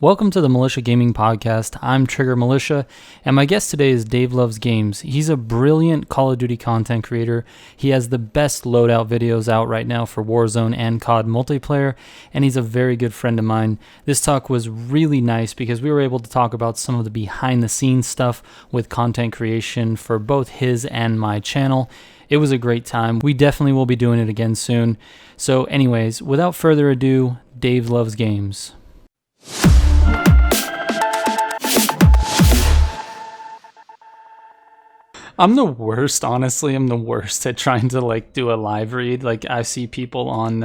Welcome to the Militia Gaming Podcast. I'm Trigger Militia, and my guest today is DaveLovesGames. He's a brilliant Call of Duty content creator. He has the best loadout videos out right now for Warzone and COD multiplayer, and he's a very good friend of mine. This talk was really nice because we were able to talk about some of the behind-the-scenes stuff with content creation for both his and my channel. It was a great time. We definitely will be doing it again soon. So anyways, without further ado, DaveLovesGames. I'm the worst, honestly. I'm the worst at trying to do a live read. I see people on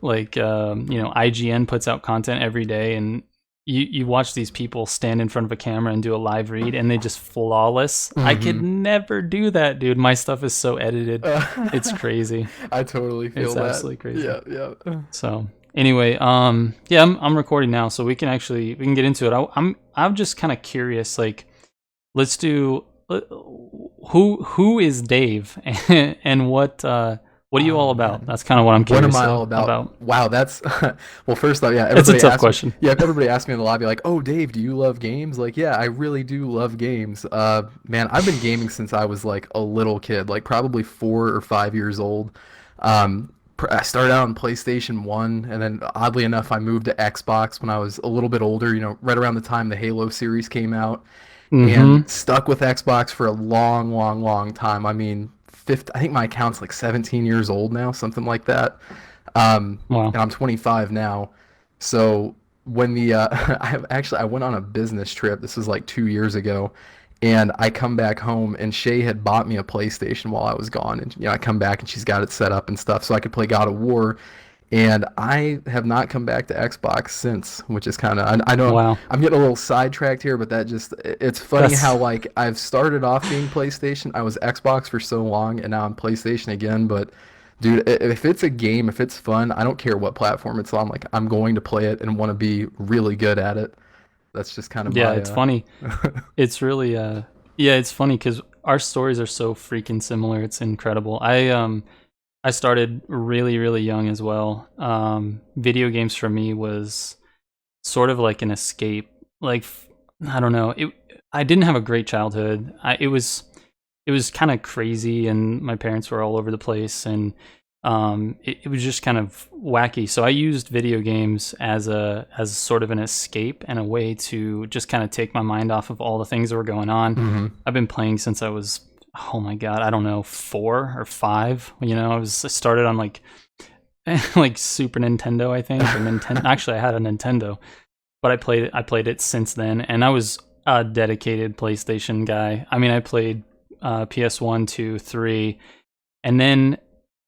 IGN puts out content every day, and you watch these people stand in front of a camera and do a live read, and they just flawless. Mm-hmm. I could never do that, dude. My stuff is so edited. It's crazy. I totally feel that. It's absolutely crazy. Yeah. So anyway, I'm recording now, so we can get into it. I'm just kind of curious. Let's do. Who is Dave and what are you all about? Man. That's kind of what I'm curious about. What am I all about? Wow, that's well. First off, it's a tough question. Yeah, if everybody asked me in the lobby, "Oh, Dave, do you love games?" Yeah, I really do love games. Man, I've been gaming since I was a little kid, probably 4 or 5 years old. I started out on PlayStation 1, and then oddly enough, I moved to Xbox when I was a little bit older. Right around the time the Halo series came out. And stuck with Xbox for a long time. I memean, I think my account's 17 years old now, something like that. Wow. And I'm 25 now. So when I went on a business trip. This was 2 years ago, and I come back home, and Shay had bought me a PlayStation while I was gone. And I come back, and she's got it set up and stuff, so I could play God of War. And I have not come back to Xbox since, which is kind of, I know. Wow. I'm getting a little sidetracked here, but it's funny how I've started off being PlayStation. I was Xbox for so long, and now I'm PlayStation again. But dude, if it's a game, if it's fun, I don't care what platform it's on. I'm going to play it and want to be really good at it. That's just kind of it's funny. It's really it's funny because our stories are so freaking similar. It's incredible. I started really, really young as well. Video games for me was sort of like an escape. I don't know. I didn't have a great childhood. It was kind of crazy, and my parents were all over the place, and it was just kind of wacky. So I used video games as sort of an escape and a way to just kind of take my mind off of all the things that were going on. Mm-hmm. I've been playing since I was, oh my god, I don't know, 4 or 5. I started on Super Nintendo, I think, or Nintendo. Actually, I had a Nintendo, but I played it since then, and I was a dedicated PlayStation guy. I mean, I played PS1, 2, 3, and then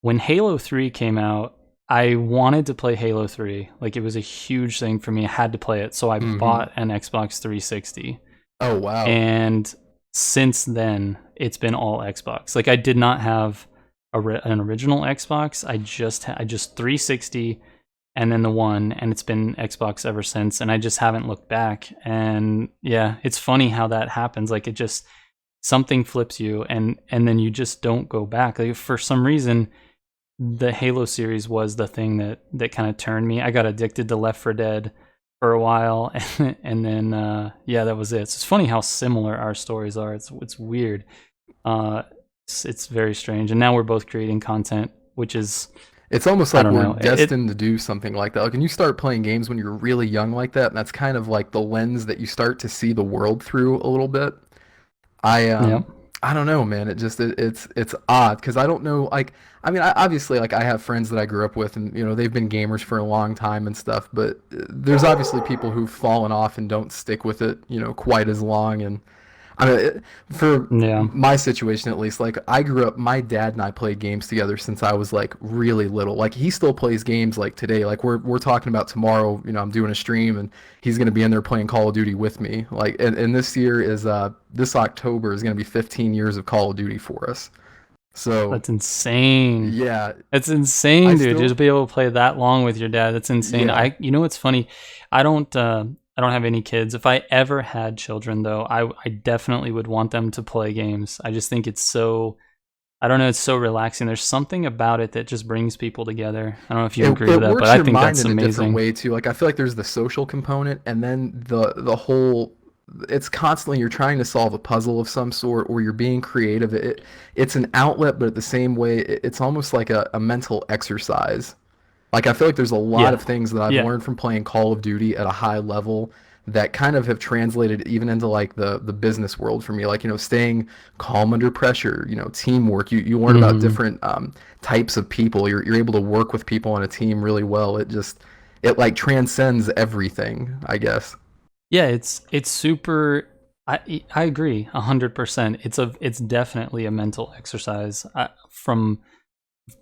when Halo 3 came out, I wanted to play Halo 3. It was a huge thing for me. I had to play it, so I bought an Xbox 360. Oh wow! And since then, it's been all Xbox. I did not have an original Xbox. I just 360 and then the one, and it's been Xbox ever since, and I just haven't looked back. And yeah, it's funny how that happens. It just, something flips you, and then you just don't go back. For some reason, the Halo series was the thing that kind of turned me. I got addicted to Left 4 Dead for a while, and then that was it. So it's funny how similar our stories are. It's weird. It's very strange, and now we're both creating content, which is, it's almost like we're destined to do something like that. When you start playing games when you're really young like that, and that's kind of the lens that you start to see the world through a little bit. I don't know, man. It's odd because I don't know. I obviously I have friends that I grew up with, and they've been gamers for a long time and stuff. But there's obviously people who've fallen off and don't stick with it, quite as long. And my situation at least, I grew up. My dad and I played games together since I was really little. He still plays games today. We're talking about tomorrow. I'm doing a stream, and he's gonna be in there playing Call of Duty with me. And this year is this October is gonna be 15 years of Call of Duty for us. So that's insane. Yeah, it's insane, dude. Just be able to play that long with your dad. That's insane. Yeah. What's funny? I don't have any kids. If I ever had children, though, I definitely would want them to play games. I just think it's so I don't know, it's so relaxing. There's something about it that just brings people together. I don't know if you agree It with that, but works I your think mind that's in a different amazing. way too. Like I feel like there's the social component, and then the whole. It's constantly you're trying to solve a puzzle of some sort, or you're being creative. It's an outlet, but at the same way, it's almost like a mental exercise. Like I feel like there's a lot Yeah. of things that I've Yeah. learned from playing Call of Duty at a high level that kind of have translated even into like the business world for me. Like, staying calm under pressure, teamwork. You learn about Hmm. different types of people. You're able to work with people on a team really well. It like transcends everything, I guess. Yeah, it's super. I agree 100%. It's definitely a mental exercise from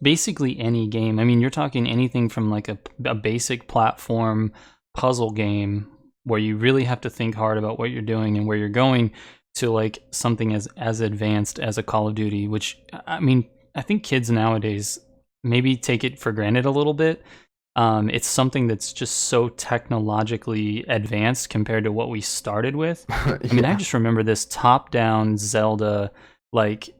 basically any game. I mean, you're talking anything from like a basic platform puzzle game where you really have to think hard about what you're doing and where you're going, to like something as advanced as a Call of Duty, which I mean, I think kids nowadays maybe take it for granted a little bit. It's something that's just so technologically advanced compared to what we started with. I mean, I Yeah. just remember this top-down Zelda, like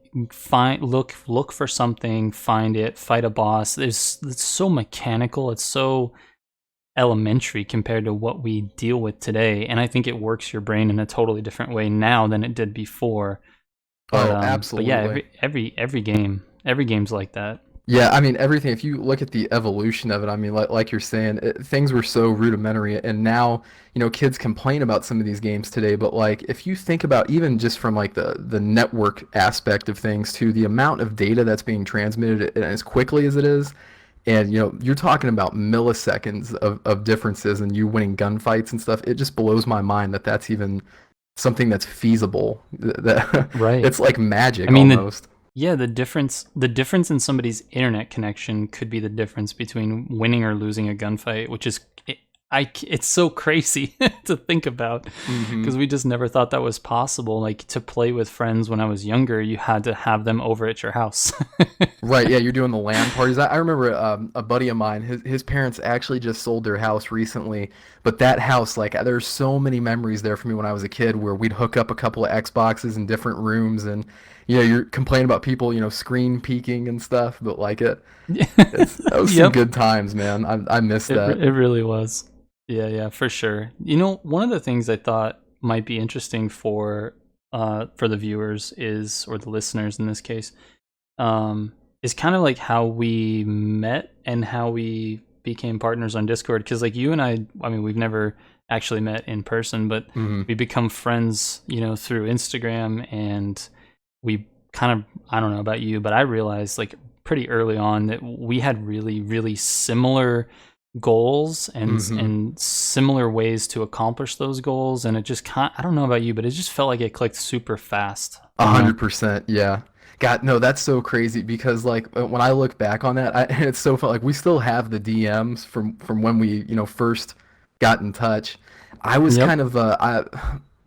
look for something, find it, fight a boss. It's so mechanical. It's so elementary compared to what we deal with today, and I think it works your brain in a totally different way now than it did before. Oh, But yeah, absolutely. every game's like that. Yeah, I mean everything. If you look at the evolution of it, I mean, like you're saying, things were so rudimentary, and now kids complain about some of these games today. But like, if you think about even just from like the network aspect of things to the amount of data that's being transmitted as quickly as it is, and you're talking about milliseconds of differences, and you winning gunfights and stuff. It just blows my mind that that's even something that's feasible. That Right. it's like I magic mean, almost. yeah, the difference in somebody's internet connection could be the difference between winning or losing a gunfight, which is it's so crazy to think about, Hmm. because we just never thought that was possible. Like, to play with friends when I was younger, you had to have them over at your house. Right, yeah, you're doing the LAN parties. I remember a buddy of mine, his parents actually just sold their house recently, but that house, like, there's so many memories there for me when I was a kid where we'd hook up a couple of Xboxes in different rooms, and you're complaining about people, screen peeking and stuff, but like that was some Yep. good times, man. I miss that. It really was. Yeah, yeah, for sure. One of the things I thought might be interesting for the viewers is, or the listeners in this case, um, is kind of like how we met and how we became partners on Discord. Because like you and I mean, we've never actually met in person, but Hmm. we become friends, through Instagram, and we kind of, I don't know about you, but I realized like pretty early on that we had really, really similar goals Hmm. and similar ways to accomplish those goals, and it just kind, I don't know about you, but it just felt like it clicked super fast. I A don't know. 100%, yeah. God, no, that's so crazy because like when I look back on that, it's so fun. Like we still have the DMs from when we first got in touch. I was Yep. kind of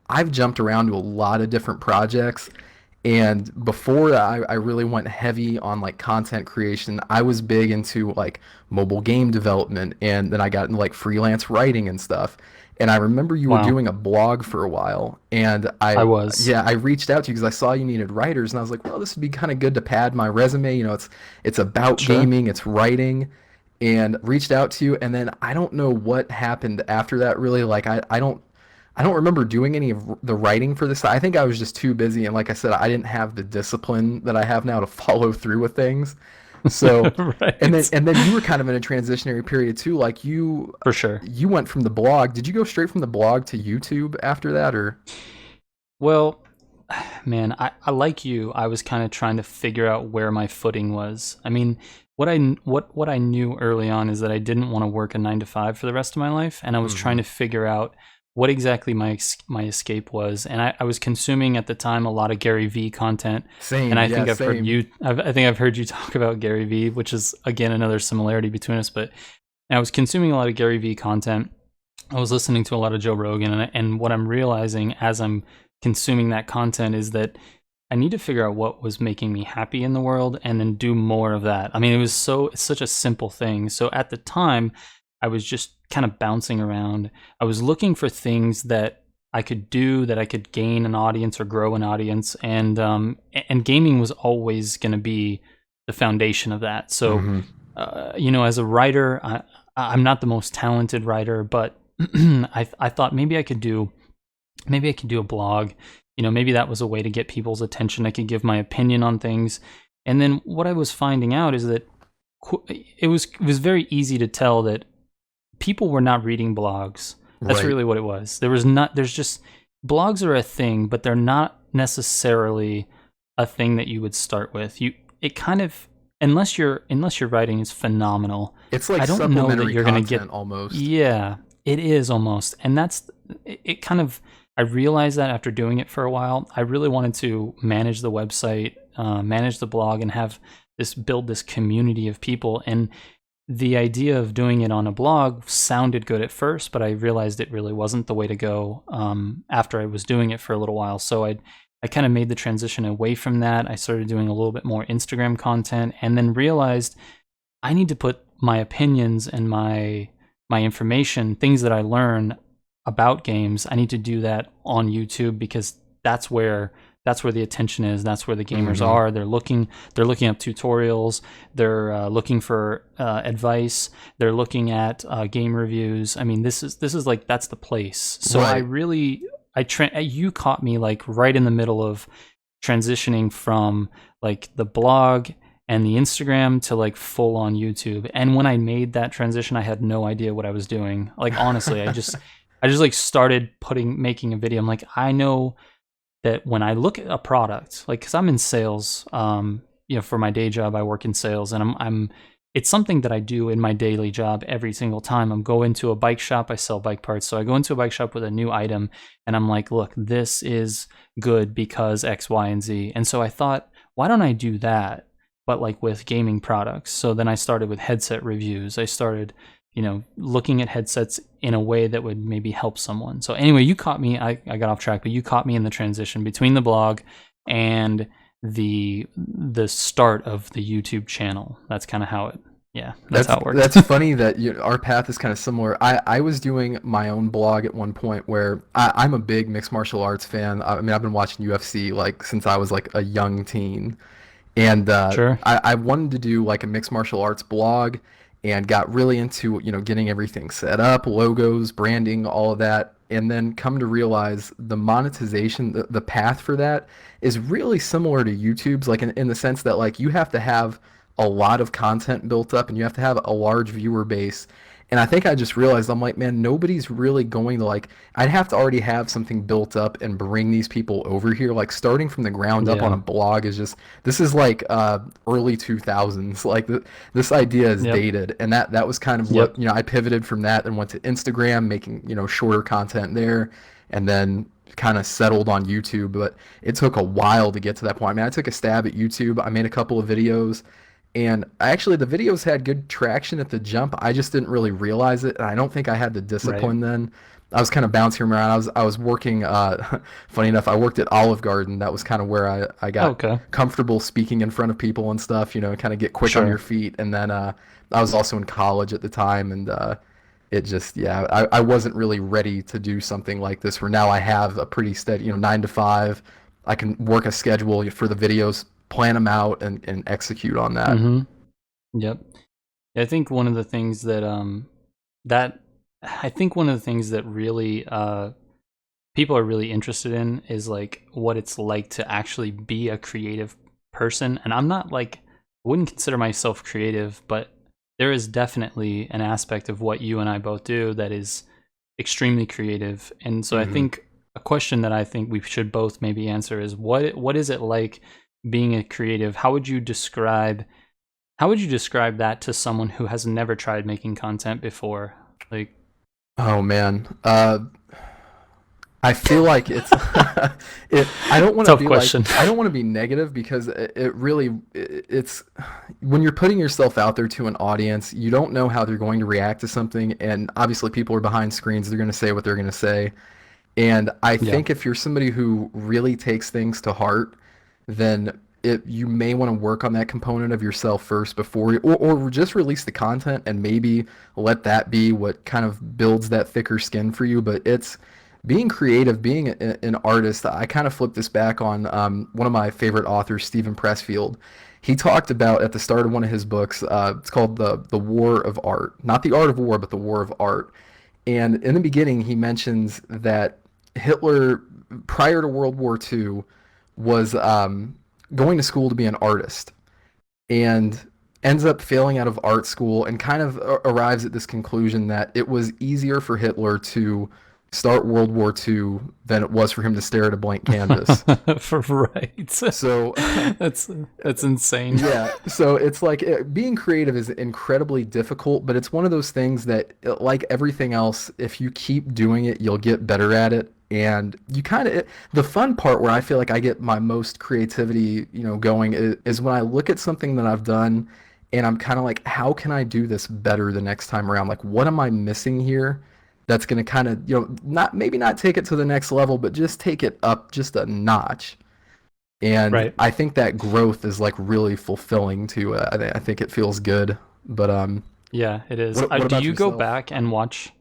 I've jumped around to a lot of different projects, and before I really went heavy on like content creation, I was big into like mobile game development, and then I got into like freelance writing and stuff. And I remember you were Wow. doing a blog for a while, and I was. yeah, I reached out to you because I saw you needed writers, and I was like, well, this would be kind of good to pad my resume. It's about Sure. gaming, it's writing, and reached out to you, and then I don't know what happened after that. Really, like I don't remember doing any of the writing for this. I think I was just too busy, and like I said, I didn't have the discipline that I have now to follow through with things. So, and then Right. and then you were kind of in a transitionary period too. Like For sure. you went from the blog. Did you go straight from the blog to YouTube after that, or? Well, man, I like you. I was kind of trying to figure out where my footing was. I mean, what I knew early on is that I didn't want to work a 9 to 5 for the rest of my life, and I was trying Hmm. to figure out what exactly my escape was. And I was consuming at the time a lot of Gary V content, and Same, I yeah, think same. I think I've heard you talk about Gary V, which is again another similarity between us. But I was consuming a lot of Gary V content. I was listening to a lot of Joe Rogan, and what I'm realizing as I'm consuming that content is that I need to figure out what was making me happy in the world and then do more of that. I mean, it's such a simple thing. So at the time, I was just kind of bouncing around. I was looking for things that I could do that I could gain an audience or grow an audience, and gaming was always going to be the foundation of that. So, as a writer, I'm not the most talented writer, but I thought maybe I could do a blog. Maybe that was a way to get people's attention. I could give my opinion on things. And then what I was finding out is that it was very easy to tell that people were not reading blogs. That's really what it was. There's just, blogs are a thing, but they're not necessarily a thing that you would start with. It kind of, unless your writing is phenomenal. It's like I don't know that you're going to get almost. Yeah, it is almost. And it kind of, I realized that after doing it for a while. I really wanted to manage the website, manage the blog, and build this community of people. And the idea of doing it on a blog sounded good at first, but I realized it really wasn't the way to go after I was doing it for a little while. So I kind of made the transition away from that. I started doing a little bit more Instagram content, and then realized I need to put my opinions and my information, things that I learn about games, I need to do that on YouTube, because that's where the attention is. That's where the gamers are. They're looking up tutorials. They're looking for advice. They're looking at game reviews. I mean, this is like, that's the place. So right. You caught me like right in the middle of transitioning from like the blog and the Instagram to like full on YouTube. And when I made that transition, I had no idea what I was doing. Like, honestly, I just like started making a video. I'm like, I know that when I look at a product, like, cause I'm in sales, for my day job, I work in sales, and it's something that I do in my daily job every single time. I'm going to a bike shop, I sell bike parts. So I go into a bike shop with a new item, and I'm like, look, this is good because X, Y, and Z. And so I thought, why don't I do that, but like with gaming products? So then I started with headset reviews. I started, looking at headsets in a way that would maybe help someone. So anyway, you caught me, I got off track, but you caught me in the transition between the blog and the start of the YouTube channel. That's kind of how it, that's how it works. That's funny that our path is kind of similar. I was doing my own blog at one point where I'm a big mixed martial arts fan. I mean, I've been watching UFC like since I was like a young teen. And Sure. I wanted to do like a mixed martial arts blog, and got really into, getting everything set up, logos, branding, all of that. And then come to realize the monetization, the path for that is really similar to YouTube's, like in the sense that like you have to have a lot of content built up, and you have to have a large viewer base. And I think I just realized, I'm like, man, nobody's really going to like, I'd have to already have something built up and bring these people over here. Like starting from the ground up on a blog is just, this is like early 2000s. Like this idea is dated. And that was kind of what, I pivoted from that and went to Instagram, making, shorter content there, and then kind of settled on YouTube. But it took a while to get to that point. I mean, I took a stab at YouTube. I made a couple of videos. And actually, the videos had good traction at the jump. I just didn't really realize it, and I don't think I had the discipline then. I was kind of bouncing around. I was working. Funny enough, I worked at Olive Garden. That was kind of where I got comfortable speaking in front of people and stuff. Kind of get quick on your feet. And then I was also in college at the time, and it just I wasn't really ready to do something like this. Where now I have a pretty steady 9 to 5. I can work a schedule for the videos, plan them out, and execute on that. Yep. I think one of the things that really people are really interested in is like what it's like to actually be a creative person. And I'm not like, I wouldn't consider myself creative, but there is definitely an aspect of what you and I both do that is extremely creative. And so I think a question that I think we should both maybe answer is what is it like being a creative? How would you describe that to someone who has never tried making content before? Like, oh man, I feel like it's I don't want to be question. Like, I don't want to be negative, because it's when you're putting yourself out there to an audience, you don't know how they're going to react to something, and obviously people are behind screens, they're going to say what they're going to say. And I think if you're somebody who really takes things to heart, then you may want to work on that component of yourself first before or just release the content and maybe let that be what kind of builds that thicker skin for you. But being creative, being an artist, I kind of flipped this back on one of my favorite authors, Stephen Pressfield. He talked about at the start of one of his books, it's called the War of Art, not the Art of War, but the War of Art. And in the beginning, he mentions that Hitler, prior to World War II, was going to school to be an artist, and ends up failing out of art school, and kind of arrives at this conclusion that it was easier for Hitler to start World War II than it was for him to stare at a blank canvas. Right. So that's insane. yeah, so it's like being creative is incredibly difficult, but it's one of those things that, like everything else, if you keep doing it, you'll get better at it. And you kind of, the fun part where I feel like I get my most creativity, going is when I look at something that I've done and I'm kind of like, how can I do this better the next time around? Like, what am I missing here? That's going to kind of, not take it to the next level, but just take it up just a notch. And Right. I think that growth is like really fulfilling too. I think it feels good. But Yeah, it is. what Do about you go yourself? back and watch?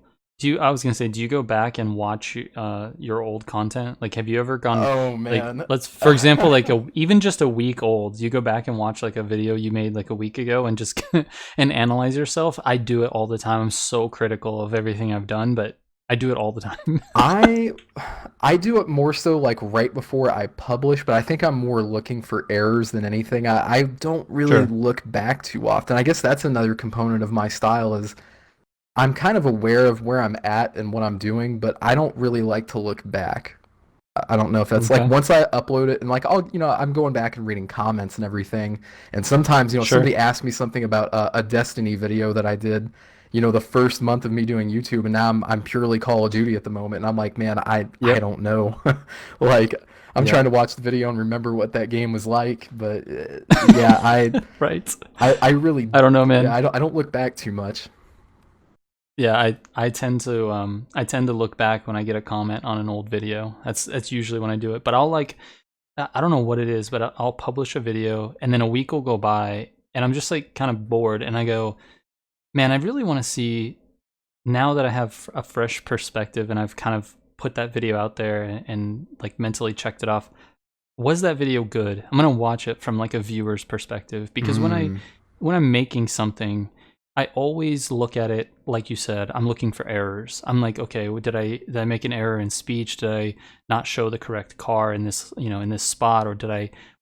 I was gonna say, do you go back and watch your old content? Like, have you ever gone, Oh like, man. let's, for example, like even just a week old, you go back and watch like a video you made like a week ago and just and analyze yourself? I do it all the time. I'm so critical of everything I've done, but I do it all the time. I I do it more so like right before I publish, but I think I'm more looking for errors than anything. I don't really Sure. look back too often. I guess that's another component of my style is I'm kind of aware of where I'm at and what I'm doing, but I don't really like to look back. I don't know if that's like Okay. once I upload it and like I'm going back and reading comments and everything. And sometimes, Sure. somebody asked me something about a Destiny video that I did, the first month of me doing YouTube, and now I'm purely Call of Duty at the moment, and I'm like, man, I Yep. don't know. Like I'm Yep. trying to watch the video and remember what that game was like, but yeah, Right. I really I don't know, yeah, man. I don't look back too much. Yeah, I tend to look back when I get a comment on an old video. That's usually when I do it. But I'll like, I don't know what it is, but I'll publish a video and then a week will go by and I'm just like kind of bored and I go, man, I really want to see, now that I have a fresh perspective and I've kind of put that video out there and like mentally checked it off. Was that video good? I'm gonna watch it from like a viewer's perspective, because Mm, when I'm making something, I always look at it like you said. I'm looking for errors. I'm like, okay, did I make an error in speech? Did I not show the correct car in this in this spot, or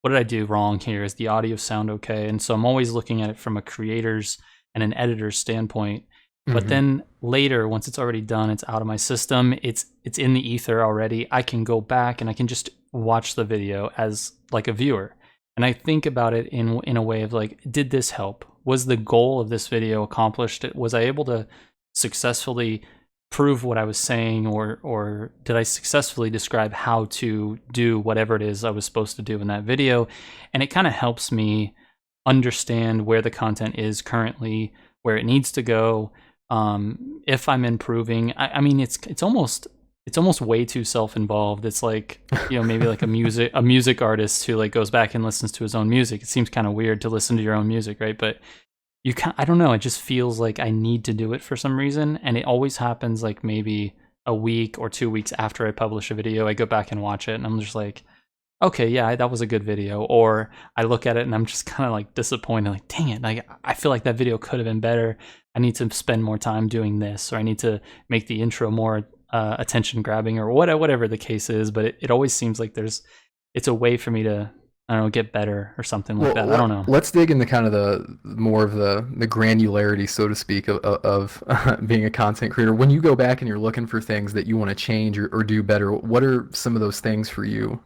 what did I do wrong here? Is the audio sound okay? And so I'm always looking at it from a creator's and an editor's standpoint. But mhm. then later, once it's already done, it's out of my system, it's in the ether already, I can go back and I can just watch the video as like a viewer. And I think about it in a way of like, did this help? Was the goal of this video accomplished? Was I able to successfully prove what I was saying, or did I successfully describe how to do whatever it is I was supposed to do in that video? And it kind of helps me understand where the content is currently, where it needs to go, if I'm improving. I mean, it's almost way too self-involved. It's like, maybe like a music artist who like goes back and listens to his own music. It seems kind of weird to listen to your own music, right? But I don't know, it just feels like I need to do it for some reason, and it always happens like maybe a week or 2 weeks after I publish a video. I go back and watch it and I'm just like, okay, yeah, that was a good video. Or I look at it and I'm just kind of like disappointed, like, dang it, like I feel like that video could have been better. I need to spend more time doing this, or I need to make the intro more attention grabbing, or whatever the case is. But it always seems like it's a way for me to, I don't know, get better or something like Well, that. I don't know. let's dig into kind of the more of the granularity, so to speak, of being a content creator. When you go back and you're looking for things that you want to change or do better, what are some of those things for you?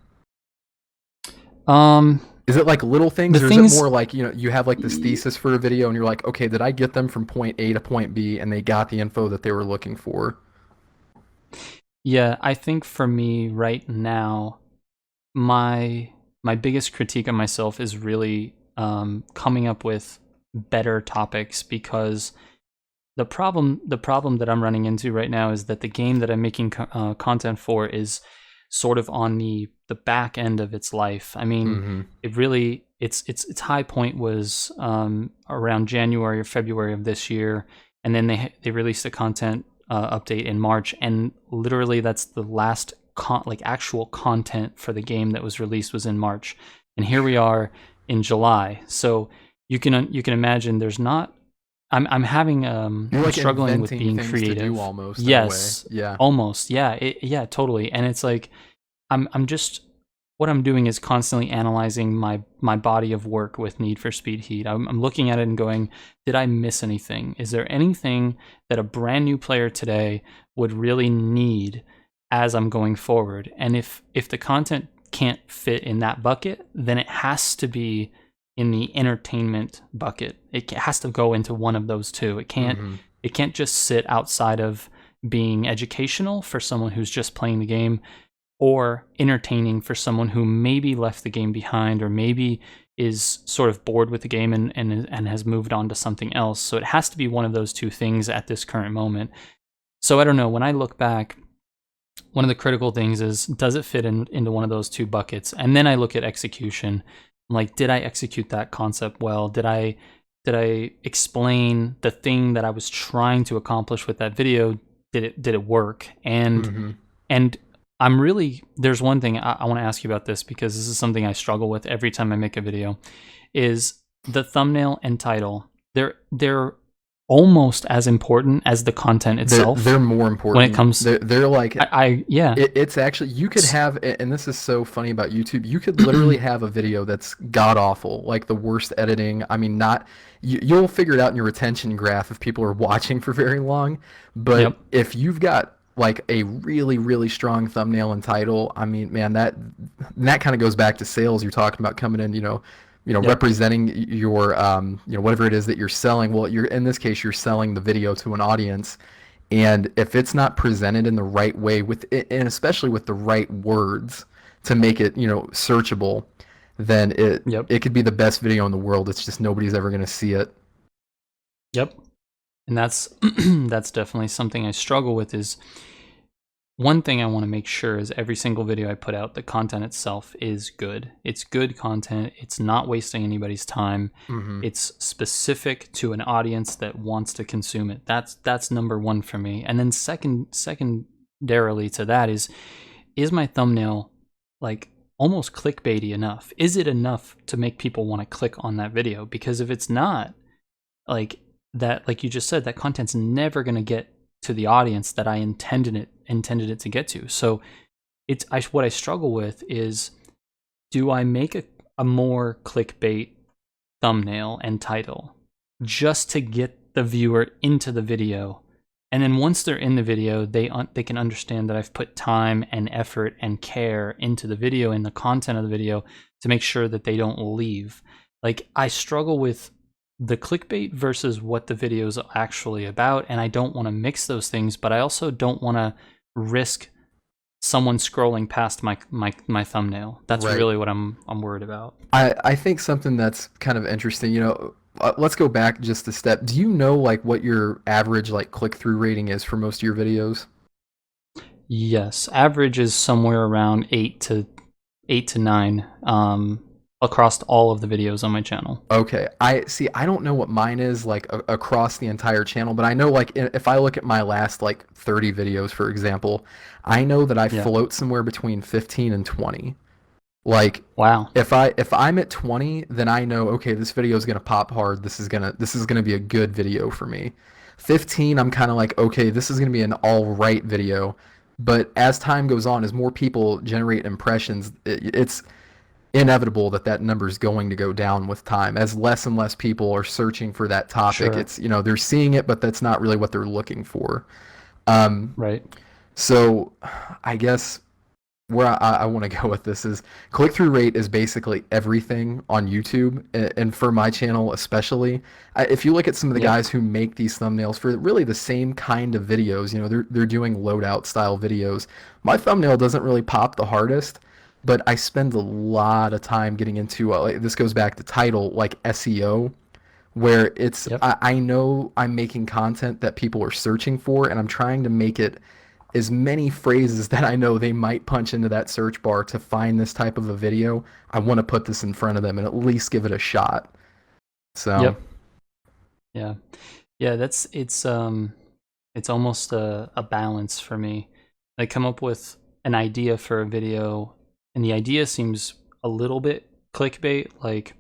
Um, Is it like little the things, or is it things, more like, you have like this thesis for a video and you're like, okay, did I get them from point A to point B and they got the info that they were looking for? yeah, I think for me right now, my biggest critique of myself is really coming up with better topics, because the problem that I'm running into right now is that the game that I'm making content for is sort of on the back end of its life. I mean, Mm-hmm. it really its high point was around January or February of this year, and then they released the content update in March, and literally that's the last actual content for the game that was released was in March, and here we are in July. So you can imagine there's not. I'm having I'm You're like struggling with inventing being things creative. to do almost. Yes, in a way. Yeah. almost. Yeah, yeah, totally. And it's like I'm just what I'm doing is constantly analyzing my body of work with Need for Speed Heat. I'm looking at it and going, did I miss anything? Is there anything that a brand new player today would really need as I'm going forward? And if the content can't fit in that bucket, then it has to be in the entertainment bucket. It has to go into one of those two. It can't just sit outside of being educational for someone who's just playing the game, or entertaining for someone who maybe left the game behind, or maybe is sort of bored with the game and has moved on to something else. So it has to be one of those two things at this current moment. So I don't know, when I look back, one of the critical things is, does it fit into one of those two buckets? And then I look at execution. I'm like, did I execute that concept well? Did I explain the thing that I was trying to accomplish with that video? Did it work? And I'm really, there's one thing I want to ask you about this, because this is something I struggle with every time I make a video, is the thumbnail and title. They're almost as important as the content itself. They're more important when it comes. They're like yeah. It's actually, you could have, and this is so funny about YouTube. You could literally have a video that's god awful, like the worst editing. I mean, you'll figure it out in your retention graph if people are watching for very long. But if you've got like a really, really strong thumbnail and title, I mean, man, that kind of goes back to sales. You're talking about coming in, representing your, whatever it is that you're selling. Well, in this case, you're selling the video to an audience, and if it's not presented in the right way, and especially with the right words to make it, searchable, then it could be the best video in the world. It's just nobody's ever going to see it. Yep. And that's that's definitely something I struggle with. Is one thing I want to make sure is every single video I put out, the content itself is good. It's good content. It's not wasting anybody's time. It's specific to an audience that wants to consume it. That's number one for me. And then secondarily to that is my thumbnail like almost clickbaity enough? Is it enough to make people want to click on that video? Because if it's not, like you just said, that content's never going to get to the audience that I intended it to get to. So what I struggle with is, do I make a more clickbait thumbnail and title just to get the viewer into the video, and then once they're in the video, they can understand that I've put time and effort and care into the video and the content of the video to make sure that they don't leave. Like, I struggle with the clickbait versus what the video is actually about, and I don't want to mix those things, but I also don't want to risk someone scrolling past my thumbnail. That's really what I'm worried about. I think something that's kind of interesting, let's go back just a step. Do you know like what your average like click-through rating is for most of your videos? Yes, average is somewhere around 8 to 9. Across all of the videos on my channel. Okay, I don't know what mine is like across the entire channel, but I know like if I look at my last like 30 videos, for example, I know that I float somewhere between 15 and 20. Like, wow. If I'm at 20, then I know, okay, this video is gonna pop hard. This is gonna be a good video for me. 15, I'm kind of like, okay, this is gonna be an all right video. But as time goes on, as more people generate impressions, it's inevitable that number is going to go down with time, as less and less people are searching for that topic. Sure. It's, they're seeing it, but that's not really what they're looking for. Right. So I guess where I want to go with this is, click-through rate is basically everything on YouTube, and for my channel especially. If you look at some of the guys who make these thumbnails for really the same kind of videos, they're doing loadout style videos. My thumbnail doesn't really pop the hardest, but I spend a lot of time getting into, this goes back to title, like SEO, where it's, I know I'm making content that people are searching for, and I'm trying to make it as many phrases that I know they might punch into that search bar to find this type of a video. I want to put this in front of them and at least give it a shot. So. Yeah, It's almost a balance for me. I come up with an idea for a video, and the idea seems a little bit clickbait, like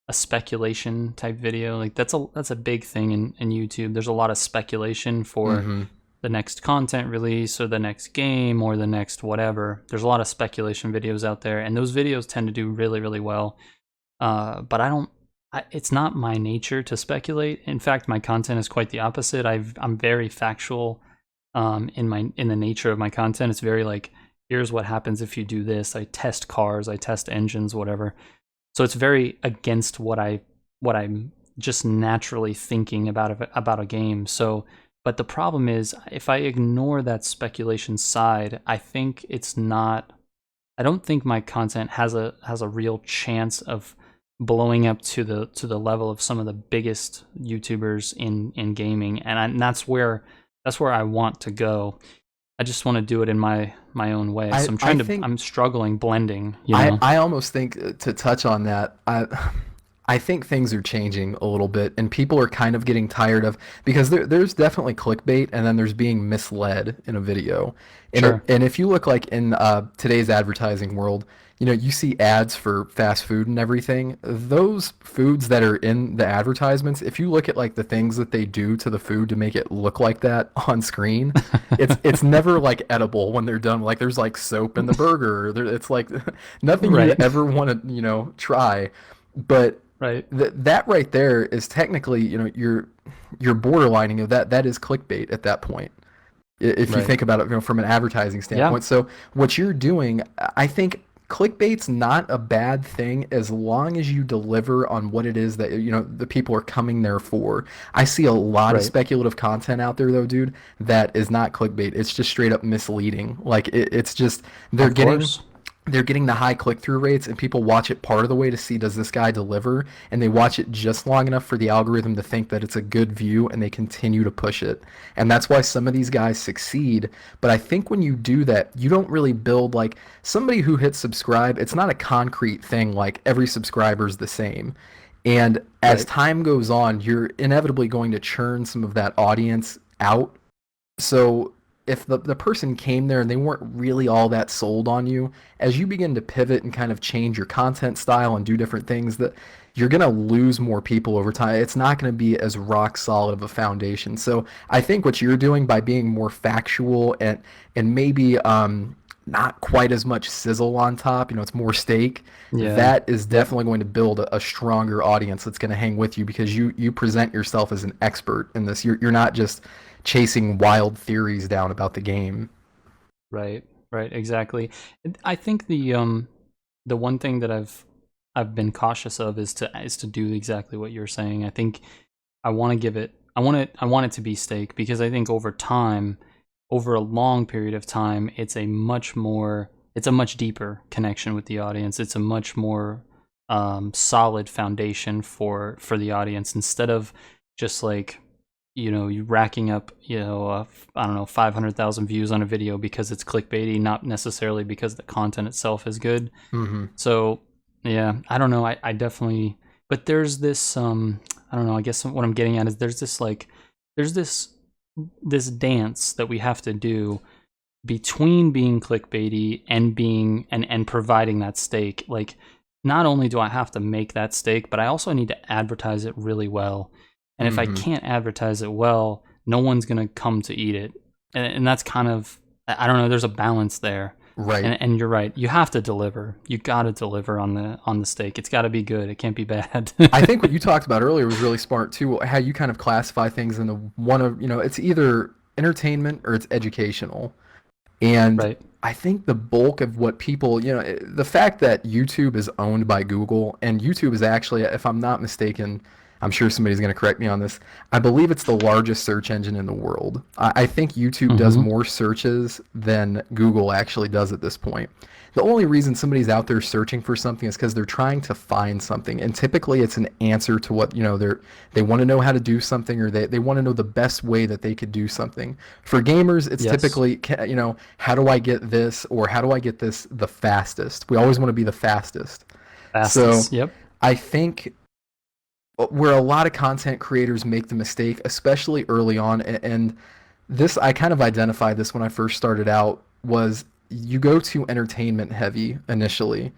a speculation type video. Like that's a big thing in YouTube. There's a lot of speculation for Mm-hmm. the next content release or the next game or the next whatever. There's a lot of speculation videos out there, and those videos tend to do really, really well. But it's not my nature to speculate. In fact, my content is quite the opposite. I'm very factual in the nature of my content. It's very like, here's what happens if you do this. I test cars, I test engines, whatever. So it's very against what I'm just naturally thinking about a game. So, but the problem is, if I ignore that speculation side, I don't think my content has a real chance of blowing up to the level of some of the biggest YouTubers in gaming, and that's where I want to go. I just want to do it in my own way. So I'm struggling blending, you know? I almost think, to touch on that, I think things are changing a little bit, and people are kind of getting tired of, because there's definitely clickbait, and then there's being misled in a video. Sure. And if you look like in today's advertising world, you know, you see ads for fast food and everything. Those foods that are in the advertisements, if you look at like the things that they do to the food to make it look like that on screen, it's never like edible when they're done. Like there's like soap in the burger. It's like nothing Right. you'd ever want to, you know, try. But Right. that right there is technically, you know, you're borderlining of that. That is clickbait at that point, if you think about it, you know, from an advertising standpoint. So what you're doing, I think clickbait's not a bad thing as long as you deliver on what it is that, you know, the people are coming there for. I see a lot of speculative content out there though, dude, that is not clickbait. It's just straight up misleading. Like it's just they're getting the high click-through rates, and people watch it part of the way to see, does this guy deliver, and they watch it just long enough for the algorithm to think that it's a good view, and they continue to push it. And that's why some of these guys succeed. But I think when you do that, you don't really build, like, somebody who hits subscribe, it's not a concrete thing like every subscriber is the same. And as time goes on, you're inevitably going to churn some of that audience out. So if the person came there and they weren't really all that sold on you, as you begin to pivot and kind of change your content style and do different things, that you're going to lose more people over time. It's not going to be as rock solid of a foundation. So I think what you're doing by being more factual and maybe not quite as much sizzle on top, you know, it's more steak, that is definitely going to build a stronger audience that's going to hang with you, because you present yourself as an expert in this. You're not just chasing wild theories down about the game. Right, exactly. I think the one thing that I've been cautious of is to do exactly what you're saying. I think I want it to be steak, because I think over time, over a long period of time, it's a much deeper connection with the audience. It's a much more solid foundation for the audience, instead of just like, you know, you racking up, you know, I don't know, 500,000 views on a video because it's clickbaity, not necessarily because the content itself is good. Mm-hmm. So yeah, I don't know. I definitely, but there's this, I don't know, I guess what I'm getting at is there's this dance that we have to do between being clickbaity and being, and providing that steak. Like, not only do I have to make that steak, but I also need to advertise it really well. And if I can't advertise it well, no one's going to come to eat it. And that's kind of, I don't know, there's a balance there. Right. And you're right. You have to deliver. You got to deliver on the steak. It's got to be good. It can't be bad. I think what you talked about earlier was really smart too, how you kind of classify things into one of, you know, it's either entertainment or it's educational. And I think the bulk of what people, you know, the fact that YouTube is owned by Google, and YouTube is actually, if I'm not mistaken, I'm sure somebody's going to correct me on this, I believe it's the largest search engine in the world. I think YouTube does more searches than Google actually does at this point. The only reason somebody's out there searching for something is because they're trying to find something, and typically it's an answer to what, you know, they want to know how to do something, or they want to know the best way that they could do something. For gamers, it's typically, you know, how do I get this, or how do I get this the fastest? We always want to be the fastest. So I think where a lot of content creators make the mistake, especially early on, and this I kind of identified this when I first started out was you go to entertainment heavy initially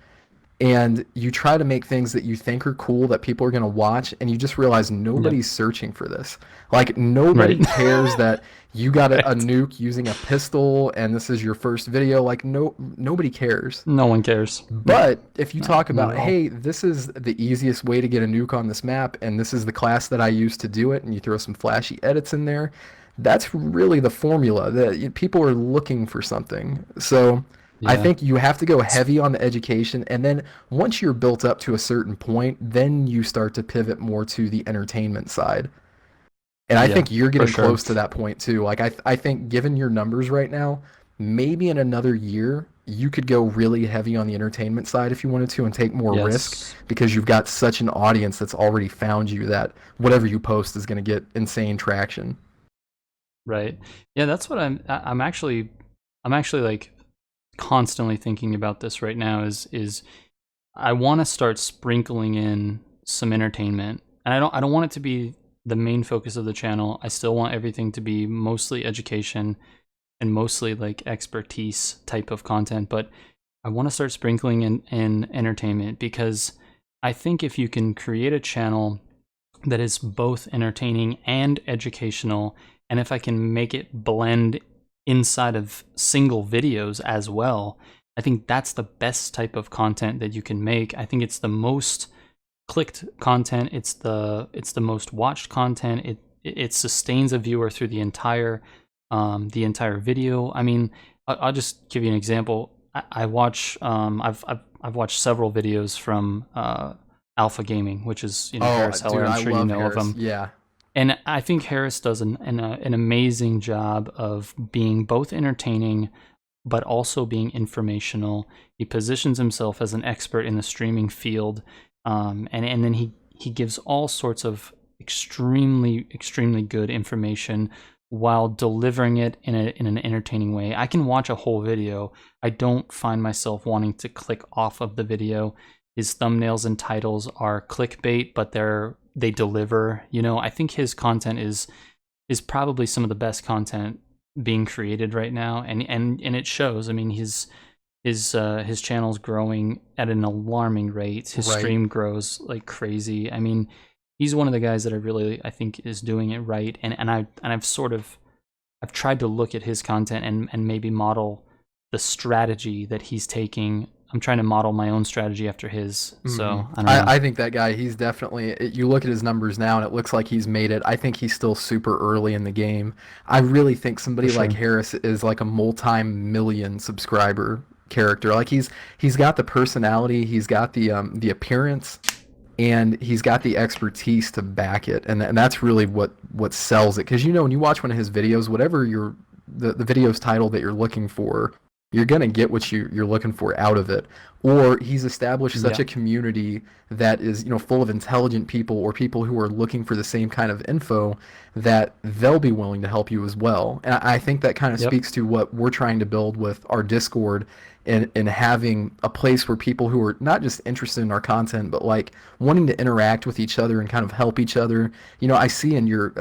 and you try to make things that you think are cool that people are going to watch and you just realize Yep. nobody's searching for this. Like nobody Right. cares that you got a Right. nuke using a pistol and this is your first video. Like nobody cares. No one cares. No. But if you No. talk Not about, at all. hey, this is the easiest way to get a nuke on this map, and this is the class that I use to do it, and you throw some flashy edits in there, that's really the formula that people are looking for something. So I Yeah. think you have to go heavy on the education, and then once you're built up to a certain point, then you start to pivot more to the entertainment side. And I Yeah. think you're For getting sure. close to that point too. Like I think given your numbers right now, maybe in another year you could go really heavy on the entertainment side if you wanted to and take more risk Yes. because you've got such an audience that's already found you that whatever you post is going to get insane traction. Right. Yeah, that's what I'm actually like constantly thinking about this right now is I want to start sprinkling in some entertainment. And I don't want it to be the main focus of the channel. I still want everything to be mostly education and mostly like expertise type of content, but I want to start sprinkling in entertainment because I think if you can create a channel that is both entertaining and educational, and if I can make it blend inside of single videos as well, I think that's the best type of content that you can make. I think it's the most clicked content, it's the most watched content. It sustains a viewer through the entire video. I mean, I'll just give you an example. I watch I've watched several videos from Alpha Gaming, which is, you know, Oh, Harris dude, Heller. I'm I sure you love know of Harris. him. Yeah. And I think Harris does an amazing job of being both entertaining but also being informational. He positions himself as an expert in the streaming field, and then he gives all sorts of extremely good information while delivering it in an entertaining way. I can watch a whole video. I don't find myself wanting to click off of the video. His thumbnails and titles are clickbait, but they deliver. You know, I think his content is probably some of the best content being created right now, and it shows. I mean, his channel's growing at an alarming rate. His Right. stream grows like crazy. I mean, he's one of the guys that I think is doing it right, I've tried to look at his content and maybe model the strategy that he's taking. I'm trying to model my own strategy after his. Hmm. So I don't know. I think that guy, he's definitely, you look at his numbers now and it looks like he's made it. I think he's still super early in the game. I really think For somebody like sure. Harris is like a multi-million subscriber character. Like he's got the personality, he's got the appearance, and he's got the expertise to back it. And that's really what sells it. Because you know when you watch one of his videos, whatever the video's title that you're looking for, you're gonna get what you're looking for out of it. Or he's established such Yeah. a community that is, you know, full of intelligent people or people who are looking for the same kind of info that they'll be willing to help you as well. And I think that kind of Yep. speaks to what we're trying to build with our Discord and having a place where people who are not just interested in our content, but like wanting to interact with each other and kind of help each other. You know, I see in your,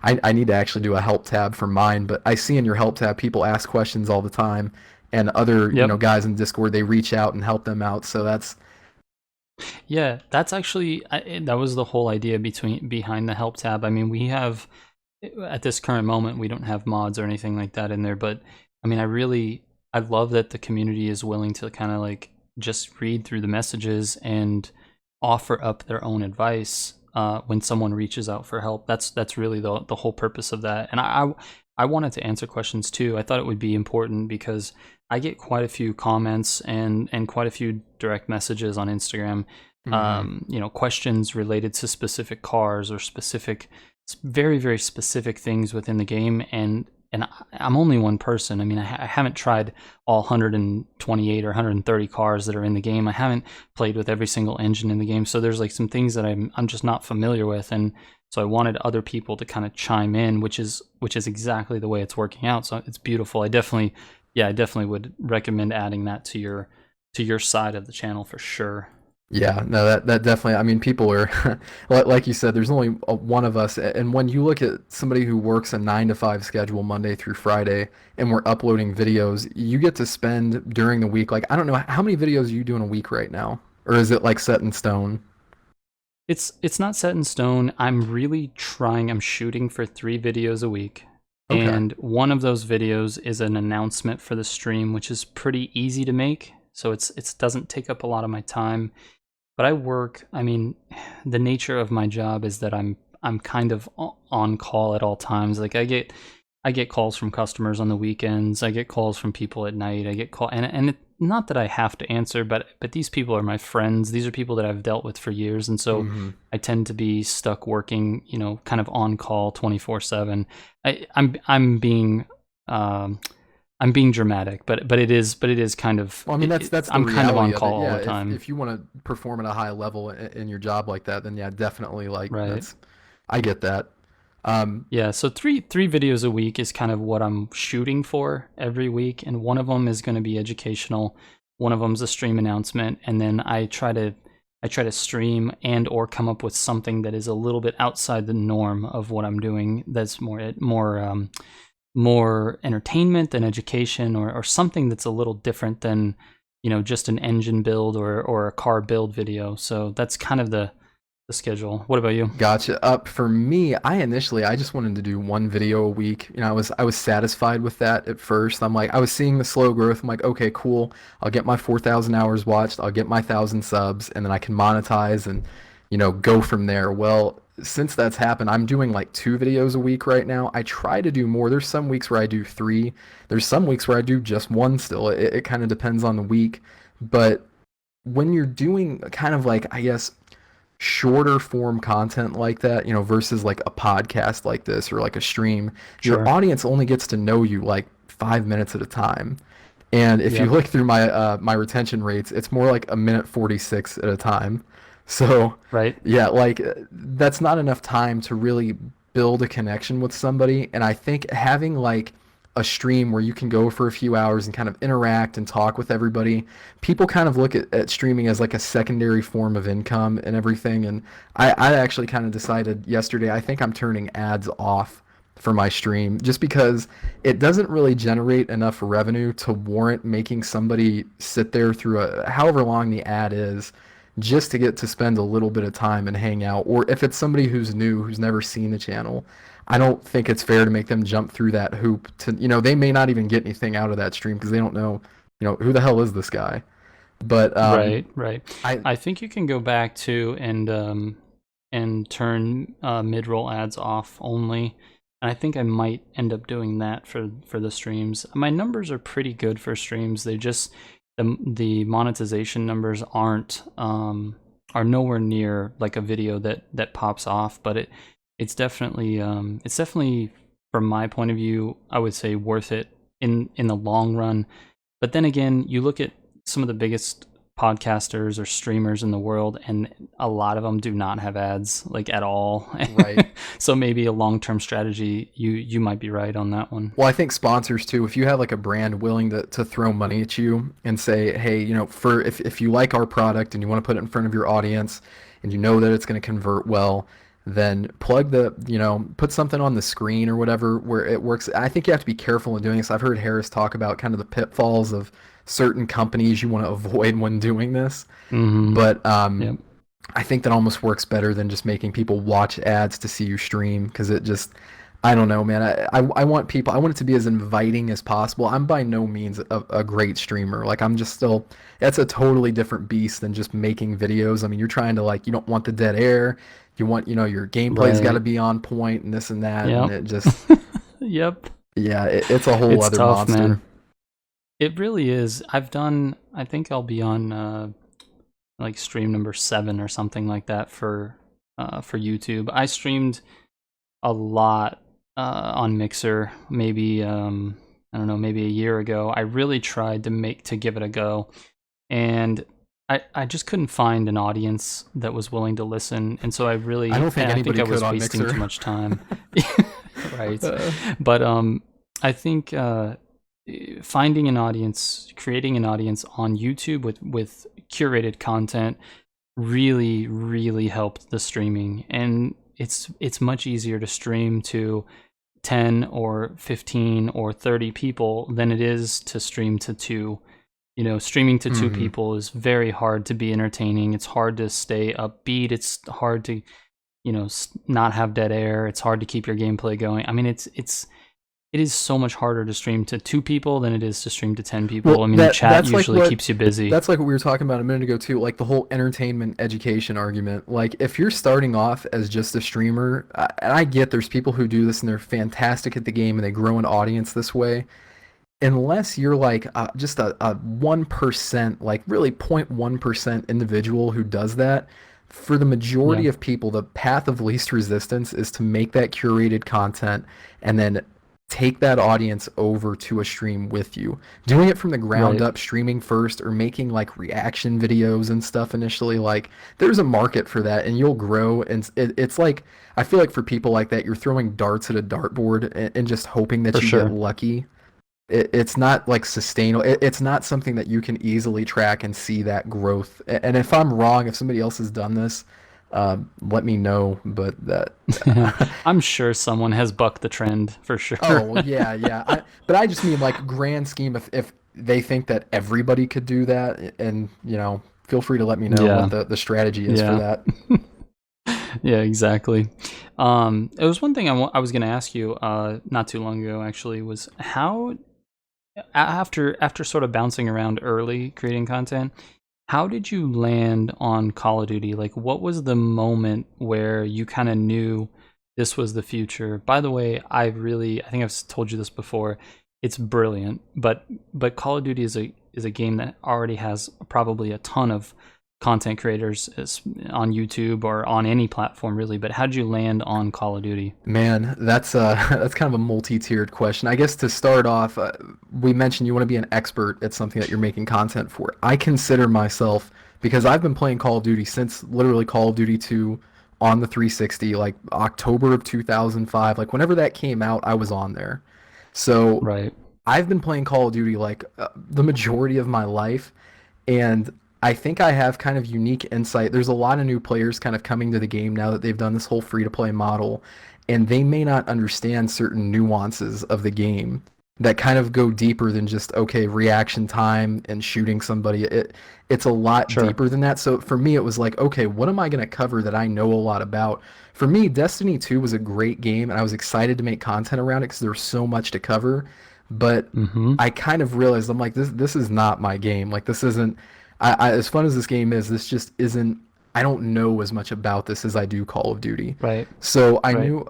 I need to actually do a help tab for mine, but I see in your help tab people ask questions all the time and other, you know, Yep. guys in Discord, they reach out and help them out. So that's, Yeah, that's actually that was the whole idea behind the help tab. I mean, we have at this current moment we don't have mods or anything like that in there, but I mean, I love that the community is willing to kind of like just read through the messages and offer up their own advice when someone reaches out for help. That's really the whole purpose of that. And I wanted to answer questions too. I thought it would be important because I get quite a few comments and quite a few direct messages on Instagram, mhm. you know, questions related to specific cars or very specific things within the game. And I'm only one person. I mean, I haven't tried all 128 or 130 cars that are in the game. I haven't played with every single engine in the game. So there's like some things that I'm just not familiar with, and so I wanted other people to kind of chime in, which is exactly the way it's working out. So it's beautiful. I definitely would recommend adding that to your side of the channel for sure. Yeah, no, that definitely. I mean, people are like you said. There's only one of us, and when you look at somebody who works a 9 to 5 schedule Monday through Friday, and we're uploading videos, you get to spend during the week. Like, I don't know how many videos you do in a week right now, or is it like set in stone? It's not set in stone. I'm really trying. I'm shooting for 3 videos a week. Okay. And one of those videos is an announcement for the stream, which is pretty easy to make. So it doesn't take up a lot of my time. But I work, I mean, the nature of my job is that I'm kind of on call at all times. Like I get calls from customers on the weekends. I get calls from people at night. I get not that I have to answer, but these people are my friends. These are people that I've dealt with for years, and so Hmm. I tend to be stuck working, kind of on call 24/7. I'm being I'm being dramatic, but it is kind of Well, I mean, that's the I'm kind of on reality of it. call all Yeah, the time, if you want to perform at a high level in your job like that, then yeah, definitely. Like right? that's, I get that. Um, Yeah, so three videos a week is kind of what I'm shooting for every week, and one of them is going to be educational. One of them's a stream announcement, and then I try to stream and or come up with something that is a little bit outside the norm of what I'm doing. That's more entertainment than education, or something that's a little different than just an engine build or a car build video. So that's kind of the schedule. What about you? Gotcha. Up for me, I just wanted to do one video a week. I was satisfied with that at first. I'm like, I was seeing the slow growth. I'm like, okay, cool. I'll get my 4,000 hours watched. I'll get my 1,000 subs, and then I can monetize and, go from there. Well, since that's happened, I'm doing like 2 videos a week right now. I try to do more. There's some weeks where I do 3. There's some weeks where I do just one still. It kind of depends on the week. But when you're doing kind of like, I guess, shorter form content like that, versus like a podcast like this or like a stream, your Sure. audience only gets to know you like 5 minutes at a time. And if you Yep. look through my retention rates, it's more like a minute 46 at a time. So Right. yeah, like that's not enough time to really build a connection with somebody. And I think having like a stream where you can go for a few hours and kind of interact and talk with everybody, people kind of look at streaming as like a secondary form of income and everything. And I actually kind of decided yesterday, I think I'm turning ads off for my stream just because it doesn't really generate enough revenue to warrant making somebody sit there through however long the ad is just to get to spend a little bit of time and hang out. Or if it's somebody who's new, who's never seen the channel, I don't think it's fair to make them jump through that hoop to, they may not even get anything out of that stream because they don't know, who the hell is this guy? But Right, right. I I think you can go back to and turn mid-roll ads off only. And I think I might end up doing that for the streams. My numbers are pretty good for streams. They just the monetization numbers are nowhere near like a video that pops off, but it's definitely from my point of view, I would say worth it in the long run. But then again, you look at some of the biggest podcasters or streamers in the world, and a lot of them do not have ads like at all. right. So maybe a long-term strategy, you might be right on that one. Well, I think sponsors too, if you have like a brand willing to throw money at you and say, hey, for if you like our product and you want to put it in front of your audience and you know that it's going to convert well, then put something on the screen or whatever where it works. I think you have to be careful in doing this. I've heard Harris talk about kind of the pitfalls of certain companies you want to avoid when doing this. Mm-hmm. But Yep. I think that almost works better than just making people watch ads to see you stream because it just, I don't know, man. I want people, I want it to be as inviting as possible. I'm by no means a great streamer. Like I'm just still, that's a totally different beast than just making videos. I mean, you're trying to like, you don't want the dead air. You want, your gameplay's got to Right. be on point and this and that. And Yep. it just, Yep. yeah, it's a whole It's other tough, monster. man. It really is. I think I'll be on like stream number 7 or something like that for YouTube. I streamed a lot on Mixer, maybe I don't know, maybe a year ago. I really tried to give it a go, and I just couldn't find an audience that was willing to listen, and so I don't think I think anybody I could was on wasting too Mixer. much time. Right. Uh, But I think finding an audience, creating an audience on YouTube with curated content, really, really helped the streaming. And it's much easier to stream to 10 or 15 or 30 people than it is to stream to two. You know, streaming to two Hmm. people is very hard to be entertaining. It's hard to stay upbeat. It's hard to, you know, not have dead air. It's hard to keep your gameplay going. I mean, it is so much harder to stream to two people than it is to stream to 10 people. I Well, mean, the that chat that's like usually what keeps you busy. that's like what we were talking about a minute ago too, like the whole entertainment education argument. Like if you're starting off as just a streamer, and I get there's people who do this and they're fantastic at the game and they grow an audience this way. Unless you're like just a 1%, like really 0.1% individual who does that, for the Yeah, majority of people, the path of least resistance is to make that curated content and then take that audience over to a stream with you. Doing it from the ground right. up, streaming first, or making like reaction videos and stuff initially, like there's a market for that and you'll grow. And it's like, I feel like for people like that, you're throwing darts at a dartboard and just hoping that For you get sure. lucky. It's not like sustainable. It's not something that you can easily track and see that growth. And if I'm wrong, if somebody else has done this, let me know. But that, I'm sure someone has bucked the trend for oh sure. well, yeah, yeah. But I just mean like grand scheme. If they think that everybody could do that, and feel free to let me know what Yeah, the strategy is for yeah. that. Yeah, exactly. It was one thing I was going to ask you not too long ago actually was how after sort of bouncing around early creating content, how did you land on Call of Duty? Like what was the moment where you kind of knew this was the future? By the way, I think I've told you this before. It's brilliant, but Call of Duty is a game that already has probably a ton of content creators on YouTube or on any platform really, but how did you land on Call of Duty? Man, that's that's kind of a multi-tiered question. I guess to start off, we mentioned you want to be an expert at something that you're making content for. I consider myself, because I've been playing Call of Duty since literally Call of Duty 2 on the 360, like October of 2005, like whenever that came out, I was on there. So Right. I've been playing Call of Duty like the majority of my life, and I think I have kind of unique insight. There's a lot of new players kind of coming to the game now that they've done this whole free to play model, and they may not understand certain nuances of the game that kind of go deeper than just okay, reaction time and shooting somebody. It's a lot Sure. deeper than that. So for me it was like, okay, what am I going to cover that I know a lot about? For me, Destiny 2 was a great game and I was excited to make content around it because there was so much to cover, but Mhm. I kind of realized I'm like this is not my game. Like this isn't as fun as this game is, this just isn't. I don't know as much about this as I do Call of Duty. Right. So I Right. knew,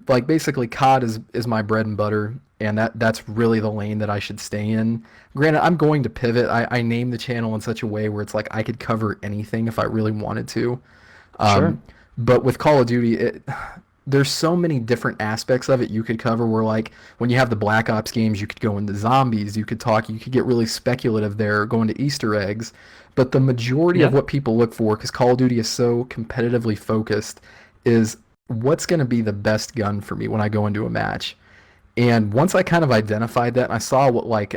like basically, COD is my bread and butter, and that's really the lane that I should stay in. Granted, I'm going to pivot. I named the channel in such a way where it's like I could cover anything if I really wanted to. Sure. Um, but with Call of Duty, there's so many different aspects of it you could cover where like when you have the Black Ops games you could go into zombies, you could get really speculative there, go into Easter eggs, but the majority of Yeah. what people look for, because Call of Duty is so competitively focused, is what's going to be the best gun for me when I go into a match. And once I kind of identified that and I saw what like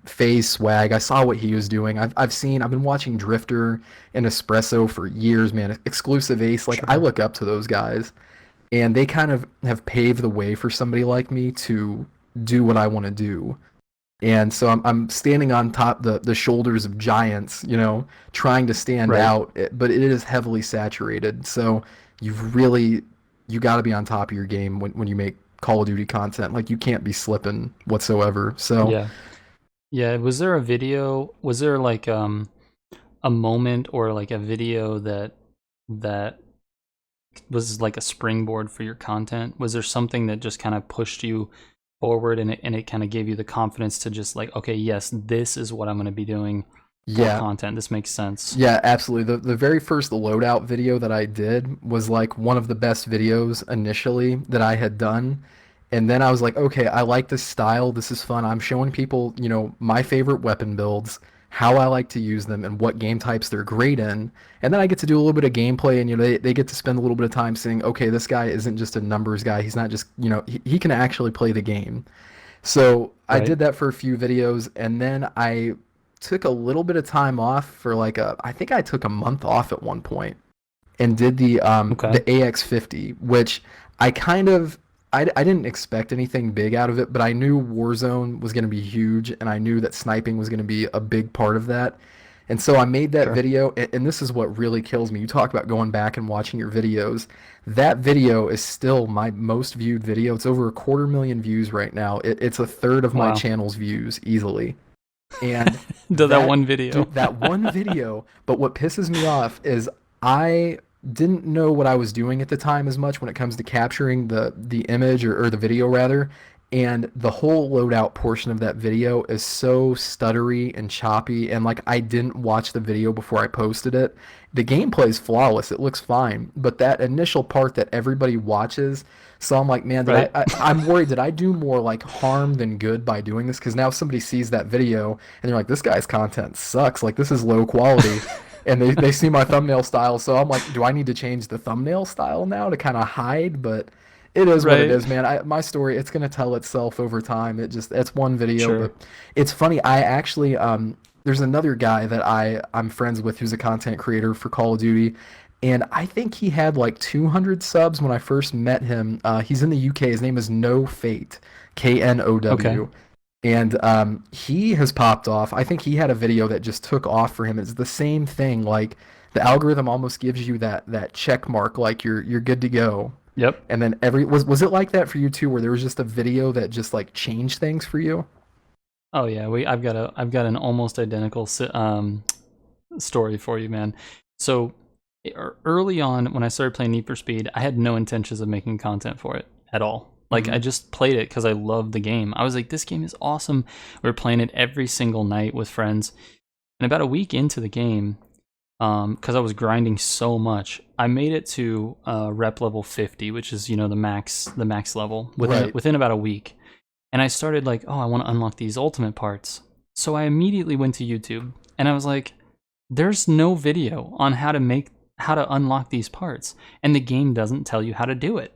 FaZe Swag, I saw what he was doing. I've been watching Drifter and Espresso for years, man. Exclusive Ace, like I Sure. look up to those guys and they kind of have paved the way for somebody like me to do what I want to do. And so I'm standing on top the shoulders of giants, trying to stand Right. out, but it is heavily saturated. So you've really you got to be on top of your game when you make Call of Duty content. Like you can't be slipping whatsoever. So Yeah. Yeah. Was there a video? Was there like a moment or like a video that was like a springboard for your content? Was there something that just kind of pushed you forward and it kind of gave you the confidence to just like, okay, yes, this is what I'm going to be doing for yeah, content. This makes sense. yeah, absolutely. The very first loadout video that I did was like one of the best videos initially that I had done. And then I was like, okay, I like this style. This is fun. I'm showing people, my favorite weapon builds, how I like to use them, and what game types they're great in. And then I get to do a little bit of gameplay, and they get to spend a little bit of time saying, okay, this guy isn't just a numbers guy. He's not just, he can actually play the game. So I Right. did that for a few videos, and then I took a little bit of time off for like I think I took a month off at one point and did Okay. the AX50, which I kind of I didn't expect anything big out of it, but I knew Warzone was going to be huge, and I knew that sniping was going to be a big part of that. And so I made that Sure. video, and this is what really kills me. You talk about going back and watching your videos. That video is still my most viewed video. It's over 250,000 views right now. It's a third of my Wow. channel's views easily. And That one video. dude, that one video, but what pisses me off is I didn't know what I was doing at the time as much when it comes to capturing the image or the video rather. And the whole loadout portion of that video is so stuttery and choppy, and like I didn't watch the video before I posted it. The gameplay is flawless, it looks fine, but that initial part that everybody watches, so I'm like, man, Right. I'm worried, did I do more like harm than good by doing this? Because now somebody sees that video and they're like, this guy's content sucks, like this is low quality. And they see my thumbnail style, so I'm like, do I need to change the thumbnail style now to kind of hide? But it is what it Right. is, man. My story, it's gonna tell itself over time. It's one video, Sure. but it's funny. I actually there's another guy that I'm friends with who's a content creator for Call of Duty, and I think he had like 200 subs when I first met him. He's in the UK. His name is No Fate, Okay. Know, and he has popped off. I think he had a video that just took off for him. It's the same thing. Like the algorithm almost gives you that check mark, like you're good to go. Yep. And then was it like that for you too, where there was just a video that just like changed things for you? Oh yeah, I've got an almost identical story for you, man. So early on when I started playing Need for Speed, I had no intentions of making content for it at all. Like Hmm. I just played it because I loved the game. I was like, this game is awesome. We were playing it every single night with friends. And about a week into the game, because I was grinding so much, I made it to rep level 50, which is the max level Right. within about a week. And I started like, oh, I want to unlock these ultimate parts. So I immediately went to YouTube and I was like, there's no video on how to unlock these parts, and the game doesn't tell you how to do it.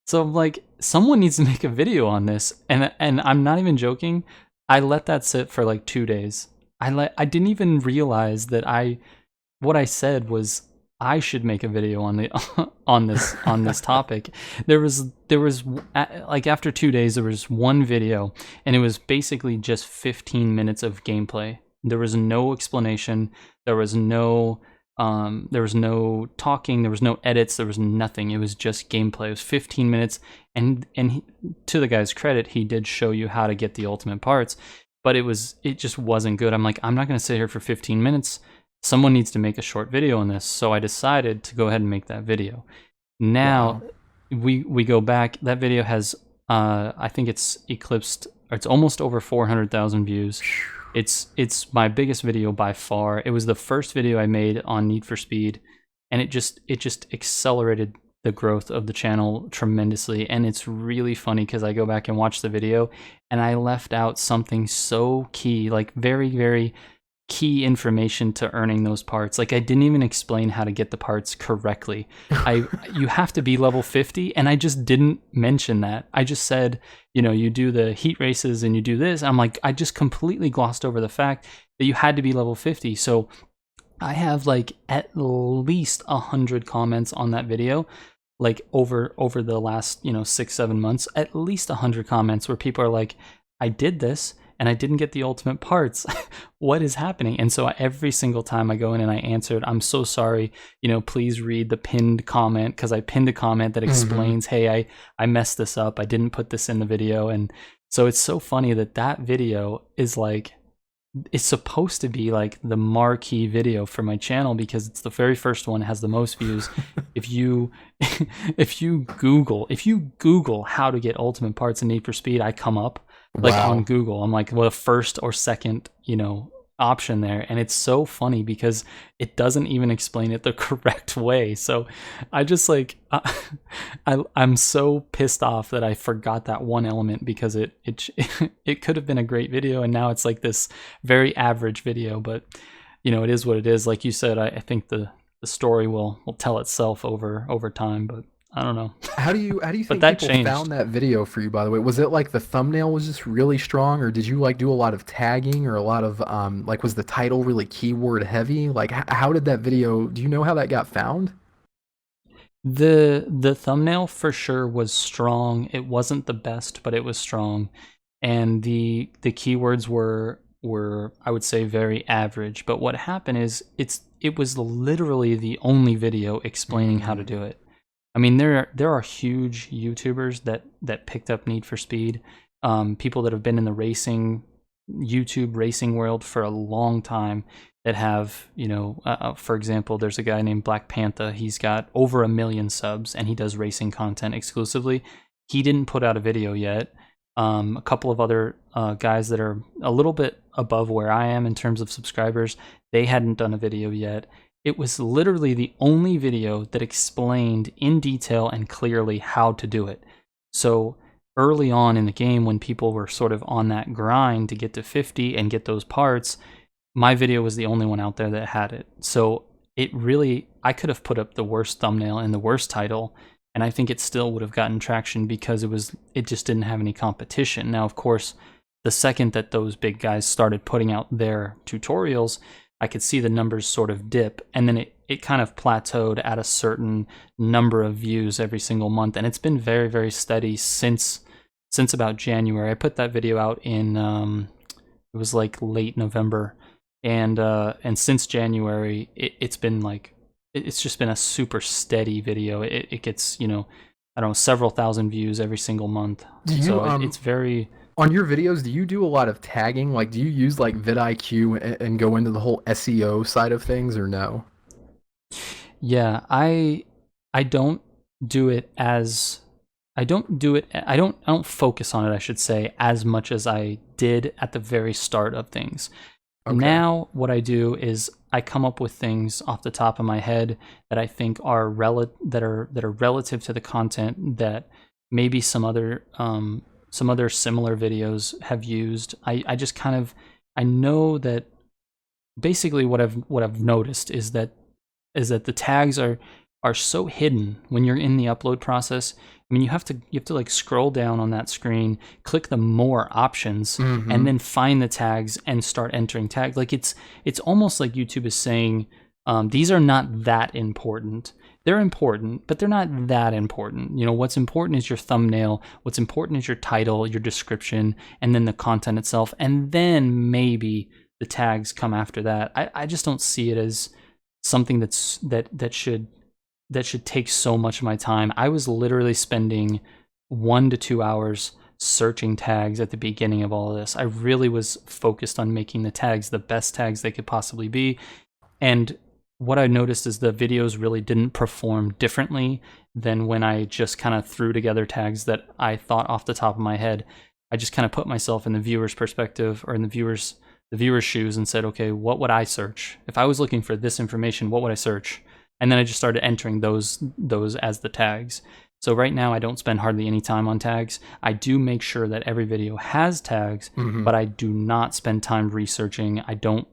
So I'm like, someone needs to make a video on this, and I'm not even joking. I let that sit for like 2 days. I didn't even realize that what I said was I should make a video on the on this topic. There was like after 2 days there was one video, and it was basically just 15 minutes of gameplay. There was no explanation. There was no talking. There was no edits. There was nothing. It was just gameplay. It was 15 minutes, and to the guy's credit, he did show you how to get the ultimate parts, but it just wasn't good. I'm like, I'm not going to sit here for 15 minutes. Someone needs to make a short video on this. So I decided to go ahead and make that video. Now Wow. we go back. That video has I think it's eclipsed, or it's almost over 400,000 views. It's my biggest video by far. It was the first video I made on Need for Speed, and it just accelerated the growth of the channel tremendously. And it's really funny because I go back and watch the video, and I left out something so key, like very, very key information to earning those parts. Like I didn't even explain how to get the parts correctly. You have to be level 50, and I just didn't mention that. I just said, you do the heat races and you do this. I'm like, I just completely glossed over the fact that you had to be level 50. So I have like at least 100 comments on that video, like over the last 6-7 months, at least 100 comments where people are like, I did this and I didn't get the ultimate parts. What is happening? And so every single time I go in and I answered, I'm so sorry, please read the pinned comment, because I pinned a comment that Hmm. explains, hey, I messed this up, I didn't put this in the video. And so it's so funny that video is like, it's supposed to be like the marquee video for my channel because it's the very first one, it has the most views. If you if you Google how to get ultimate parts in Need for Speed, I come up like on Wow. Google. I'm like, well, the first or second, option there. And it's so funny because it doesn't even explain it the correct way. So I just like I'm so pissed off that I forgot that one element, because it could have been a great video, and now it's like this very average video. But it is what it is. Like you said, I think the story will tell itself over time. But I don't know. How do you But think that people changed. found that video for you, by the way? Was it like the thumbnail was just really strong, or did you like do a lot of tagging or a lot of like was the title really keyword heavy? Like how did that video, do you know how that got found? The thumbnail for sure was strong. It wasn't the best, but it was strong. And the keywords were I would say very average. But what happened is it was literally the only video explaining how to Mm, do it. I mean, there are huge YouTubers that picked up Need for Speed, people that have been in the YouTube racing world for a long time that have, for example, there's a guy named Black Panther. He's got over 1 million subs and he does racing content exclusively. He didn't put out a video yet. A couple of other guys that are a little bit above where I am in terms of subscribers, they hadn't done a video yet. It was literally the only video that explained in detail and clearly how to do it. So early on in the game, when people were sort of on that grind to get to 50 and get those parts, my video was the only one out there that had it. So I could have put up the worst thumbnail and the worst title, and I think it still would have gotten traction because it just didn't have any competition. Now, of course, the second that those big guys started putting out their tutorials, I could see the numbers sort of dip, and then it kind of plateaued at a certain number of views every single month, and it's been very, very steady since about January. I put that video out in it was like late November, and since January, it's been like it's just been a super steady video. It gets I don't know, several thousand views every single month, do you so it's very. on your videos, do you do a lot of tagging? Like do you use like vidIQ and go into the whole SEO side of things or no? Yeah, I don't do it as I don't focus on it, I should say, as much as I did at the very start of things. Okay. Now what I do is I come up with things off the top of my head that I think are that are relative to the content that maybe some other similar videos have used. I just kind of I know that basically what I've noticed is that the tags are so hidden when you're in the upload process. I mean, you have to like scroll down on that screen, click the more options, and Mm-hmm. then find the tags and start entering tags. Like it's almost like YouTube is saying these are not that important. They're important, but they're not that important. What's important is your thumbnail. What's important is your title, your description, and then the content itself, and then maybe the tags come after that. I just don't see it as something that should take so much of my time. I was literally spending 1 to 2 hours searching tags at the beginning of all of this. I really was focused on making the tags the best tags they could possibly be. And what I noticed is the videos really didn't perform differently than when I just kind of threw together tags that I thought off the top of my head. I just kind of put myself in the viewer's perspective or in the viewer's shoes and said, okay, what would I search? If I was looking for this information, what would I search? And then I just started entering those as the tags. So right now I don't spend hardly any time on tags. I do make sure that every video has tags, Mm-hmm. but I do not spend time researching. I don't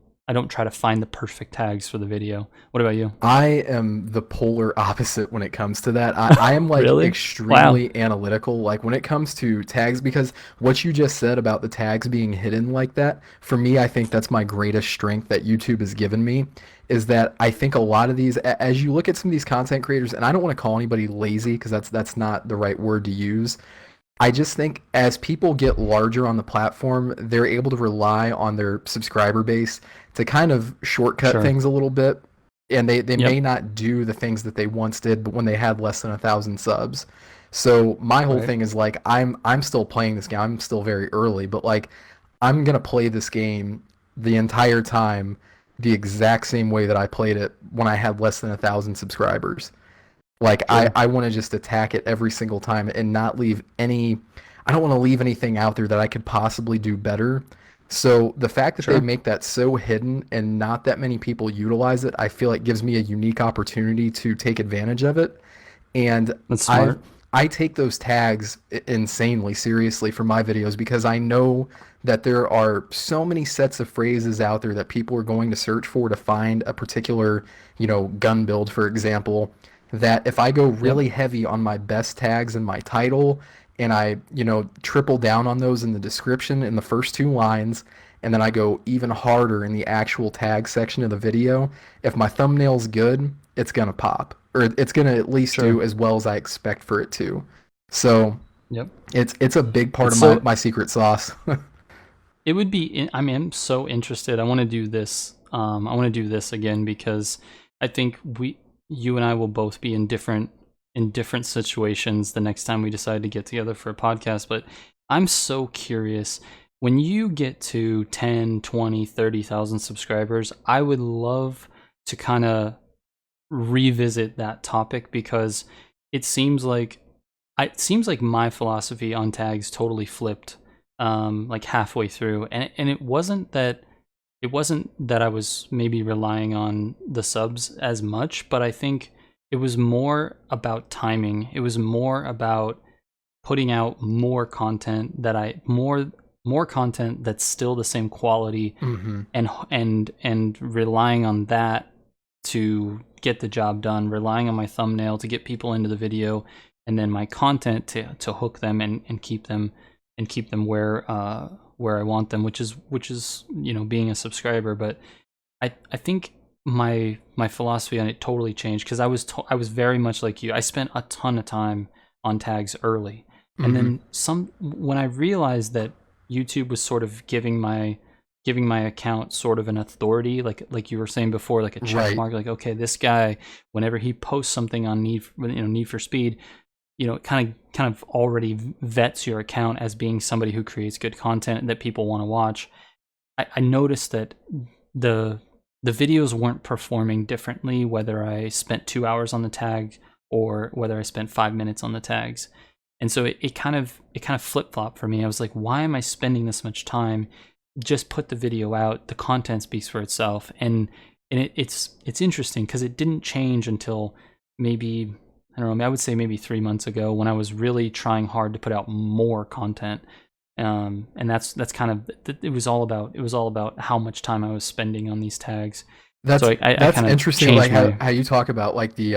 try to find the perfect tags for the video. What about you? I am the polar opposite when it comes to that. I am like Really? Wow. extremely analytical, like when it comes to tags, because what you just said about the tags being hidden like that, for me, I think that's my greatest strength that YouTube has given me, is that I think a lot of these, as you look at some of these content creators, and I don't want to call anybody lazy because that's not the right word to use. I just think as people get larger on the platform, they're able to rely on their subscriber base to kind of shortcut Sure. things a little bit. And they Yep. may not do the things that they once did, but when they had less than 1,000 subs. So my whole Right. thing is like I'm still playing this game. I'm still very early, but like I'm gonna play this game the entire time the exact same way that I played it when I had less than 1,000 subscribers. Like Sure. I want to just attack it every single time and not leave any. I don't want to leave anything out there that I could possibly do better. So the fact that they Sure. make that so hidden and not that many people utilize it, I feel like gives me a unique opportunity to take advantage of it. And That's I smart. I take those tags insanely seriously for my videos because I know that there are so many sets of phrases out there that people are going to search for to find a particular, gun build, for example. that if I go Yep. really heavy on my best tags in my title and I, triple down on those in the description in the first two lines, and then I go even harder in the actual tag section of the video, if my thumbnail's good, it's gonna pop, or it's gonna at least do Sure. as well as I expect for it to. So Yep. it's a big part It's of my, so my secret sauce. it would be. I mean, I'm so interested. I want to do this. I want to do this again because I think you and I will both be in different situations the next time we decide to get together for a podcast. But I'm so curious. When you get to 10, 20, 30,000 subscribers, I would love to kind of revisit that topic because it seems like my philosophy on tags totally flipped like halfway through, and it wasn't that I was maybe relying on the subs as much, but I think it was more about timing. It was more about putting out more content that's still the same quality, hmm and relying on that to get the job done, relying on my thumbnail to get people into the video, and then my content to hook them and keep them where I want them, which is being a subscriber. But I think my philosophy on it totally changed because I was very much like you. I spent a ton of time on tags early, and hmm then when I realized that YouTube was sort of giving my account sort of an authority, like you were saying before, like a check Right. mark, like, okay, this guy, whenever he posts something on Need for Speed, it kind of already vets your account as being somebody who creates good content that people want to watch. I noticed that the the videos weren't performing differently whether I spent 2 hours on the tag or whether I spent 5 minutes on the tags. And so it kind of flip flopped for me. I was like, why am I spending this much time? Just put the video out. The content speaks for itself. It's interesting because it didn't change until maybe, I don't know, I would say maybe 3 months ago when I was really trying hard to put out more content. And that's kind of it was all about how much time I was spending on these tags. So I That's kind of interesting, like changed my how you talk about like the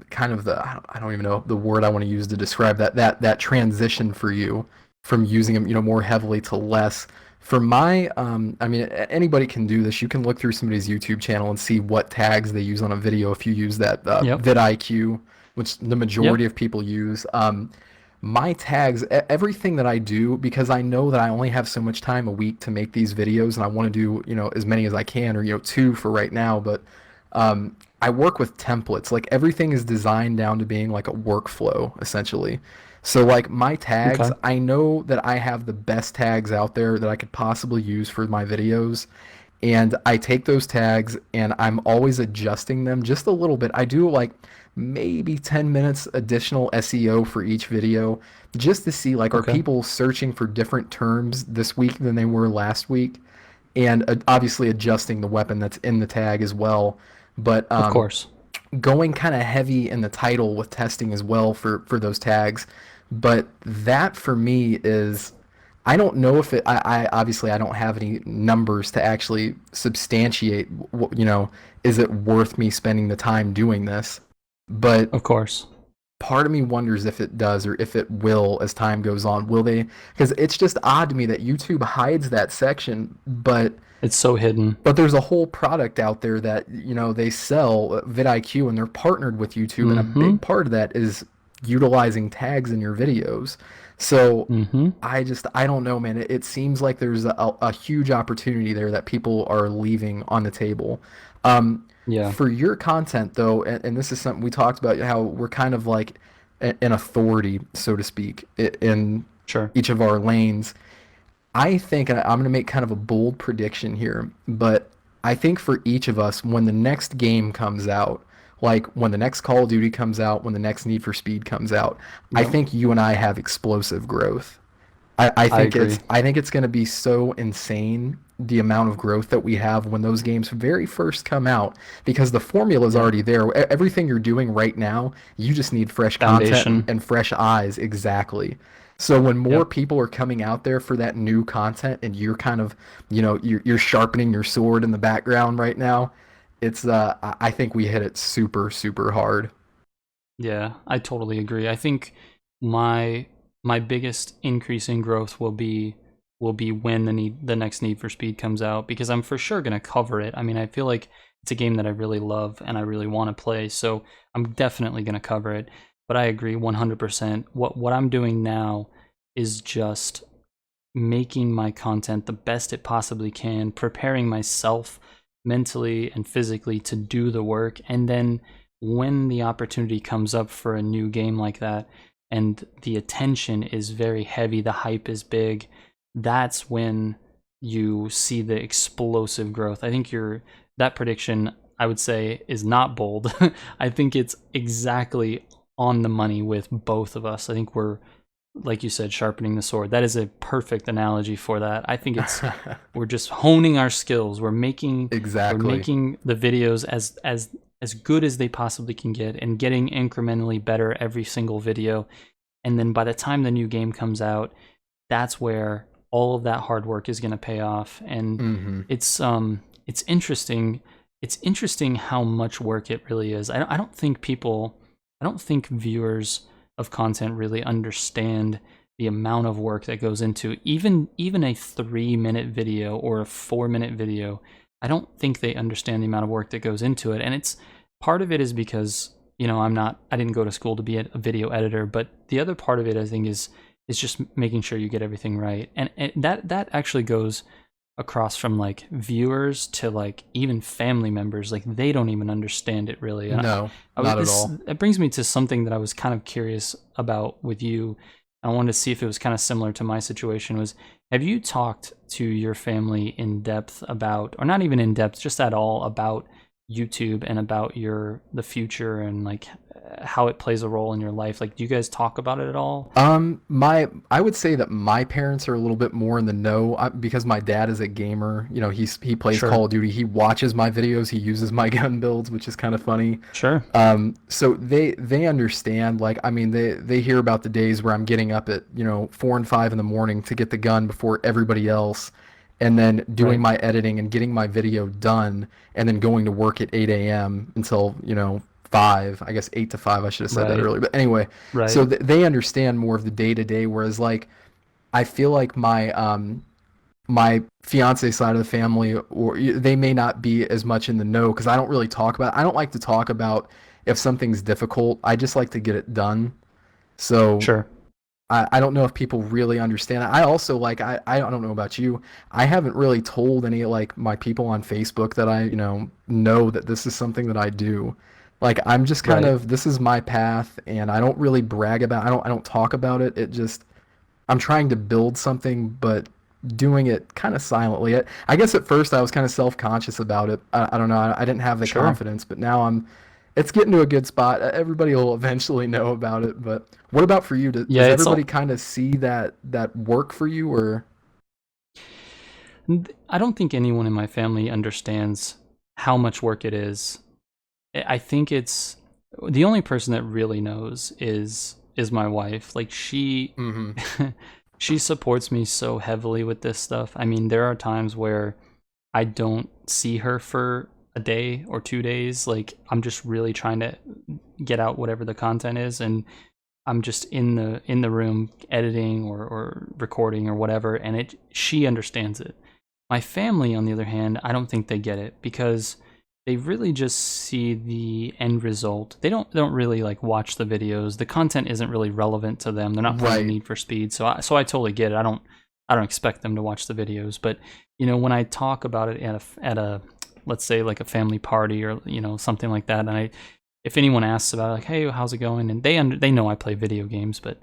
kind of the I don't even know the word I want to use to describe that transition for you from using them more heavily to less. For my I mean anybody can do this. You can look through somebody's YouTube channel and see what tags they use on a video if you use that Yep. vidIQ, which the majority Yep. of people use. My tags, everything that I do, because I know that I only have so much time a week to make these videos, and I want to do, as many as I can, or two for right now. But I work with templates. Like everything is designed down to being like a workflow, essentially. So like my tags, Okay. I know that I have the best tags out there that I could possibly use for my videos. And I take those tags and I'm always adjusting them just a little bit. I do like maybe 10 minutes additional SEO for each video just to see like are Okay. people searching for different terms this week than they were last week, and obviously adjusting the weapon that's in the tag as well. But Of course. going kind of heavy in the title with testing as well for those tags. But that for me is, I don't know if I obviously I don't have any numbers to actually substantiate is it worth me spending the time doing this, but Of course. part of me wonders if it does or if it will as time goes on. Will they? Because it's just odd to me that YouTube hides that section, It's so hidden. but there's a whole product out there that they sell, vidIQ, and they're partnered with YouTube, and a Mm-hmm. big part of that is utilizing tags in your videos. So Mm-hmm. I don't know, man. It seems like there's a huge opportunity there that people are leaving on the table. Yeah. For your content though, and this is something we talked about, how we're kind of like an authority, so to speak, in Sure. each of our lanes. I think, and I'm going to make kind of a bold prediction here, but I think for each of us, when the next game comes out, like when the next Call of Duty comes out, when the next Need for Speed comes out, I Yep. think you and I have explosive growth. I agree. I think it's going to be so insane the amount of growth that we have when those games very first come out, because the formula is Yeah. already there. Everything you're doing right now, you just need fresh content Foundation. and fresh eyes. Exactly. So when more Yep. people are coming out there for that new content, and you're kind of, you're sharpening your sword in the background right now, it's I think we hit it super super hard. Yeah, I totally agree. I think my my biggest increase in growth will be when the next Need for Speed comes out, because I'm for sure gonna cover it. I mean, I feel like it's a game that I really love and I really want to play, so I'm definitely gonna cover it. But I agree 100%. What I'm doing now is just making my content the best it possibly can, preparing myself mentally and physically to do the work, and then when the opportunity comes up for a new game like that and the attention is very heavy, the hype is big, that's when you see the explosive growth. I think that prediction, I would say, is not bold. I think it's exactly on the money with both of us. I think we're, like you said, sharpening the sword. That is a perfect analogy for that. I think it's we're just honing our skills. We're making the videos as good as they possibly can get and getting incrementally better every single video. And then by the time the new game comes out, that's where all of that hard work is going to pay off. And it's interesting. It's interesting how much work it really is. I don't think viewers of content really understand the amount of work that goes into even a 3-minute video or a 4-minute video. I don't think they understand the amount of work that goes into it. And it's part of it is because, you know, I didn't go to school to be a video editor, but the other part of it, I think, is just making sure you get everything right. And that actually goes across from like viewers to like even family members. Like they don't even understand it really. No, not at all. It brings me to something that I was kind of curious about with you. I wanted to see if it was kind of similar to my situation. Was, have you talked to your family in depth about, or not even in depth, just at all, about YouTube and about the future and like how it plays a role in your life? Like, do you guys talk about it at all? I would say that my parents are a little bit more in the know, because my dad is a gamer. You know, he plays Call of Duty. He watches my videos. He uses my gun builds, which is kind of funny. Sure. So they understand. Like, I mean, they hear about the days where I'm getting up at 4 and 5 in the morning to get the gun before everybody else, and then doing my editing and getting my video done, and then going to work at 8 a.m. until 5, I guess 8 to 5, I should have said that earlier. But anyway, so they understand more of the day-to-day, whereas like I feel like my fiance side of the family, or they may not be as much in the know, because I don't really talk about it. I don't like to talk about if something's difficult. I just like to get it done. So sure. I don't know if people really understand it. I also like, I don't know about you. I haven't really told any like my people on Facebook that I know that this is something that I do. Like, I'm just kind of, this is my path, and I don't really brag about, I don't talk about it. It just, I'm trying to build something, but doing it kind of silently. I guess at first I was kind of self-conscious about it. I don't know. I didn't have the confidence, but now it's getting to a good spot. Everybody will eventually know about it. But what about for you? Does everybody kind of see that work for you, or? I don't think anyone in my family understands how much work it is. I think it's the only person that really knows is my wife. Like she she supports me so heavily with this stuff. I mean, there are times where I don't see her for a day or 2 days. Like, I'm just really trying to get out whatever the content is, and I'm just in the room editing or recording or whatever, and she understands it. My family, on the other hand, I don't think they get it, because they really just see the end result. They don't really like watch the videos. The content isn't really relevant to them. They're not playing Need for Speed, so I totally get it. I don't expect them to watch the videos, but when I talk about it at a let's say like a family party or something like that, and if anyone asks about it, like, hey, how's it going, and they know I play video games, but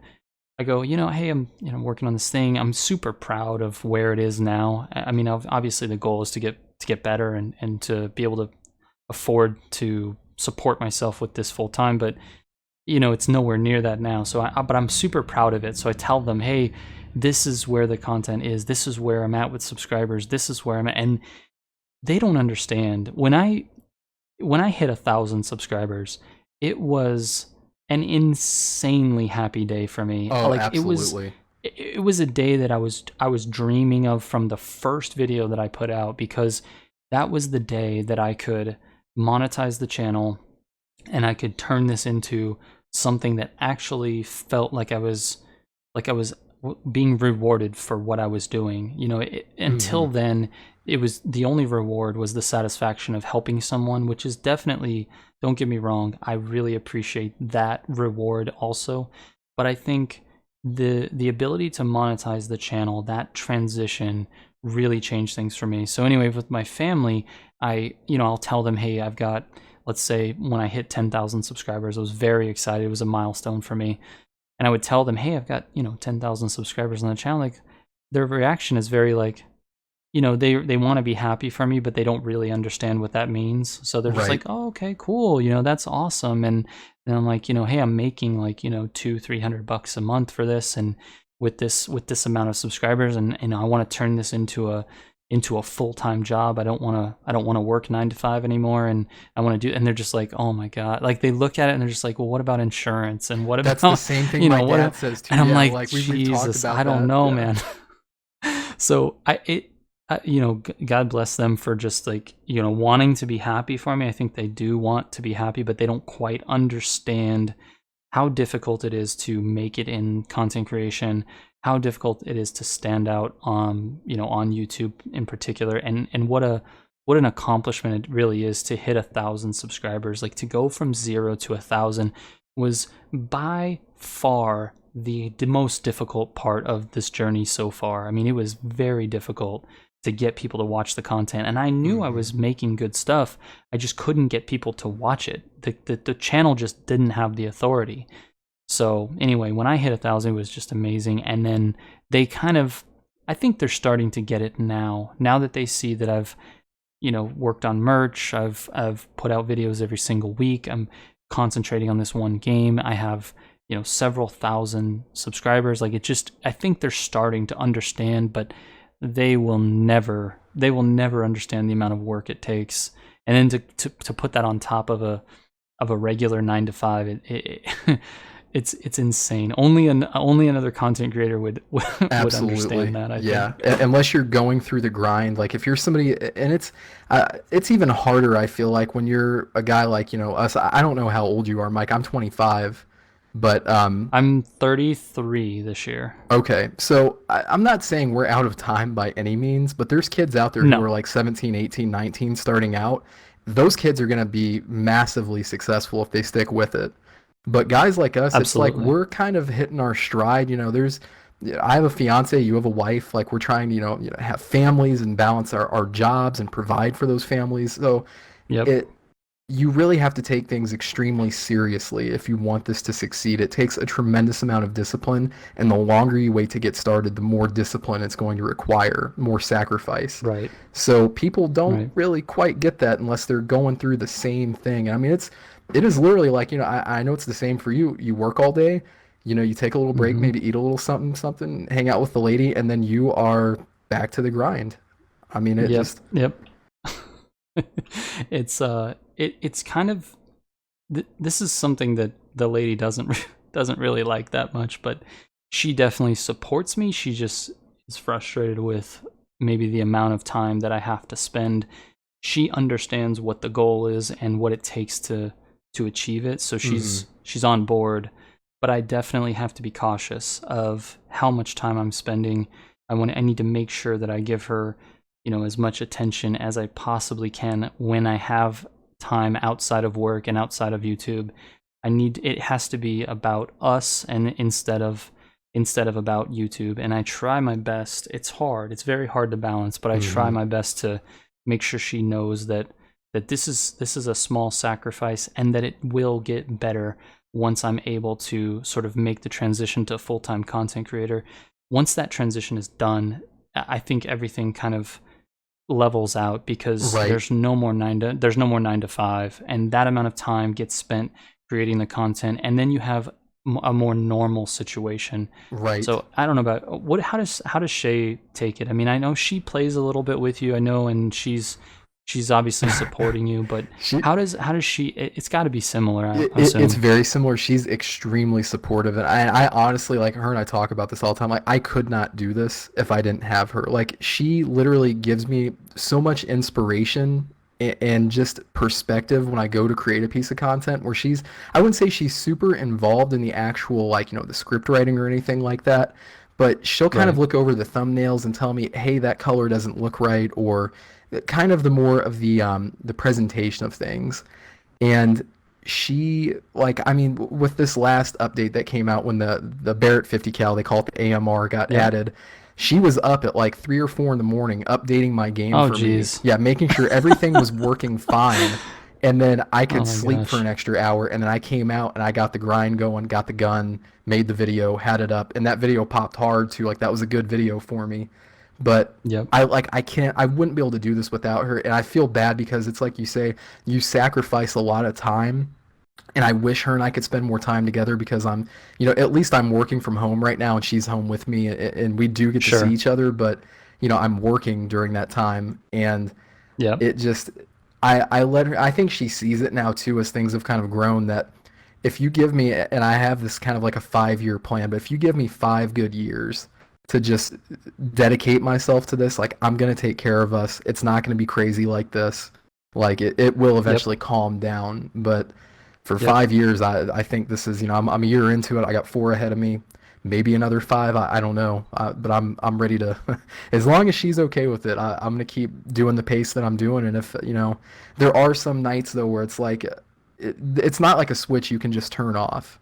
I go, hey, I'm working on this thing. I'm super proud of where it is now. I mean, obviously the goal is to get better and to be able to afford to support myself with this full time, but it's nowhere near that now. So but I'm super proud of it. So I tell them, hey, this is where the content is. This is where I'm at with subscribers. This is where I'm at. And they don't understand. When I hit 1,000 subscribers, it was an insanely happy day for me. Oh, like, absolutely. It was a day that I was dreaming of from the first video that I put out, because that was the day that I could monetize the channel and I could turn this into something that actually felt like I was being rewarded for what I was doing. You know, until then, it was the only reward was the satisfaction of helping someone, which is definitely, don't get me wrong, I really appreciate that reward also. But I think the ability to monetize the channel, that transition really changed things for me. So anyway, with my family, I'll tell them, hey, I've got, let's say when I hit 10,000 subscribers, I was very excited. It was a milestone for me. And I would tell them, hey, I've got, 10,000 subscribers on the channel. Like, their reaction is very like, they want to be happy for me, but they don't really understand what that means. So they're just like, oh, okay, cool. That's awesome. And then I'm like, hey, I'm making like, $200-300 a month for this. And with this amount of subscribers, and I want to turn this into a full-time job. I don't want to work 9 to 5 anymore, and I want to do. And they're just like, oh my god! Like, they look at it and they're just like, well, what about insurance? And what about, that's the same thing my dad says too. And I'm like Jesus, we've talked about I don't that. know, man. So God bless them for just like, wanting to be happy for me. I think they do want to be happy, but they don't quite understand how difficult it is to make it in content creation, how difficult it is to stand out on YouTube in particular, and what an accomplishment it really is to hit 1,000 subscribers. Like, to go from 0 to 1,000 was by far the most difficult part of this journey so far. I mean, it was very difficult to get people to watch the content, and I knew I was making good stuff. I just couldn't get people to watch it. The channel just didn't have the authority. So anyway, when I hit 1,000, it was just amazing. And then they I think they're starting to get it now that they see that I've worked on merch, I've put out videos every single week, I'm concentrating on this one game, I have several thousand subscribers. Like, I think they're starting to understand, but they will never understand the amount of work it takes. And then to put that on top of a regular 9 to 5, it's insane. Only another content creator would understand that, I think. Unless you're going through the grind. Like, if you're somebody, and it's even harder, I feel like, when you're a guy like us. I don't know how old you are, Mike. I'm 25. But I'm 33 this year. Okay, so I'm not saying we're out of time by any means, but there's kids out there who are like 17, 18, 19 starting out. Those kids are going to be massively successful if they stick with it. But guys like us, Absolutely. It's like we're kind of hitting our stride. I have a fiance, you have a wife. Like, we're trying to have families and balance our jobs and provide for those families. So you really have to take things extremely seriously if you want this to succeed. It takes a tremendous amount of discipline, and the longer you wait to get started, the more discipline it's going to require, more sacrifice. Right. So people don't really quite get that unless they're going through the same thing. I mean, it is literally like, I know it's the same for you. You work all day, you take a little break, maybe eat a little something, hang out with the lady, and then you are back to the grind. I mean, it's kind of, this is something that the lady doesn't really like that much, but she definitely supports me. She just is frustrated with maybe the amount of time that I have to spend. She understands what the goal is and what it takes to achieve it, so she's on board. But I definitely have to be cautious of how much time I'm spending. I need to make sure that I give her as much attention as I possibly can when I have time outside of work and outside of YouTube. It has to be about us, and instead of about YouTube. And I try my best. It's hard. It's very hard to balance, but I try my best to make sure she knows that this is a small sacrifice, and that it will get better once I'm able to sort of make the transition to a full-time content creator. Once that transition is done, I think everything kind of levels out, because there's no more 9 to 5, and that amount of time gets spent creating the content, and then you have a more normal situation. So I don't know about how does Shay take it? I mean, I know she plays a little bit with you, I know, and she's obviously supporting you, but how does she? It's got to be similar. It's very similar. She's extremely supportive, and I honestly, like, her and I talk about this all the time. Like, I could not do this if I didn't have her. Like, she literally gives me so much inspiration and just perspective when I go to create a piece of content where I wouldn't say she's super involved in the actual, like, the script writing or anything like that, but she'll kind of Right. look over the thumbnails and tell me, hey, that color doesn't look right, or kind of the more of the presentation of things. And she, like, I mean, with this last update that came out when the Barrett 50 cal, they call it the AMR, got Yep. added, she was up at like 3 or 4 in the morning updating my game Oh, for me. geez. Yeah, making sure everything was working fine. And then I Oh could my sleep for gosh. an extra hour, and then I came out and I got the grind going, got the gun, made the video, had it up, and that video popped hard too. Like, that was a good video for me. But Yep. I wouldn't be able to do this without her, and I feel bad because it's like you say, you sacrifice a lot of time, and I wish her and I could spend more time together because at least I'm working from home right now and she's home with me, and we do get to see Sure. each other, but I'm working during that time, and Yep. it just I let her. I think she sees it now too as things have kind of grown, that if you give me, and I have this kind of like a 5-year plan, but if you give me 5 good years to just dedicate myself to this, like, I'm gonna take care of us. It's not gonna be crazy like this. Like, it will Yep. eventually calm down, but for Yep. 5 years, I think this is, I'm a year into it. I got 4 ahead of me, maybe another 5. I don't know, but I'm ready to. As long as she's okay with it, I'm gonna keep doing the pace that I'm doing. And if there are some nights though where it's like, it's not like a switch you can just turn off.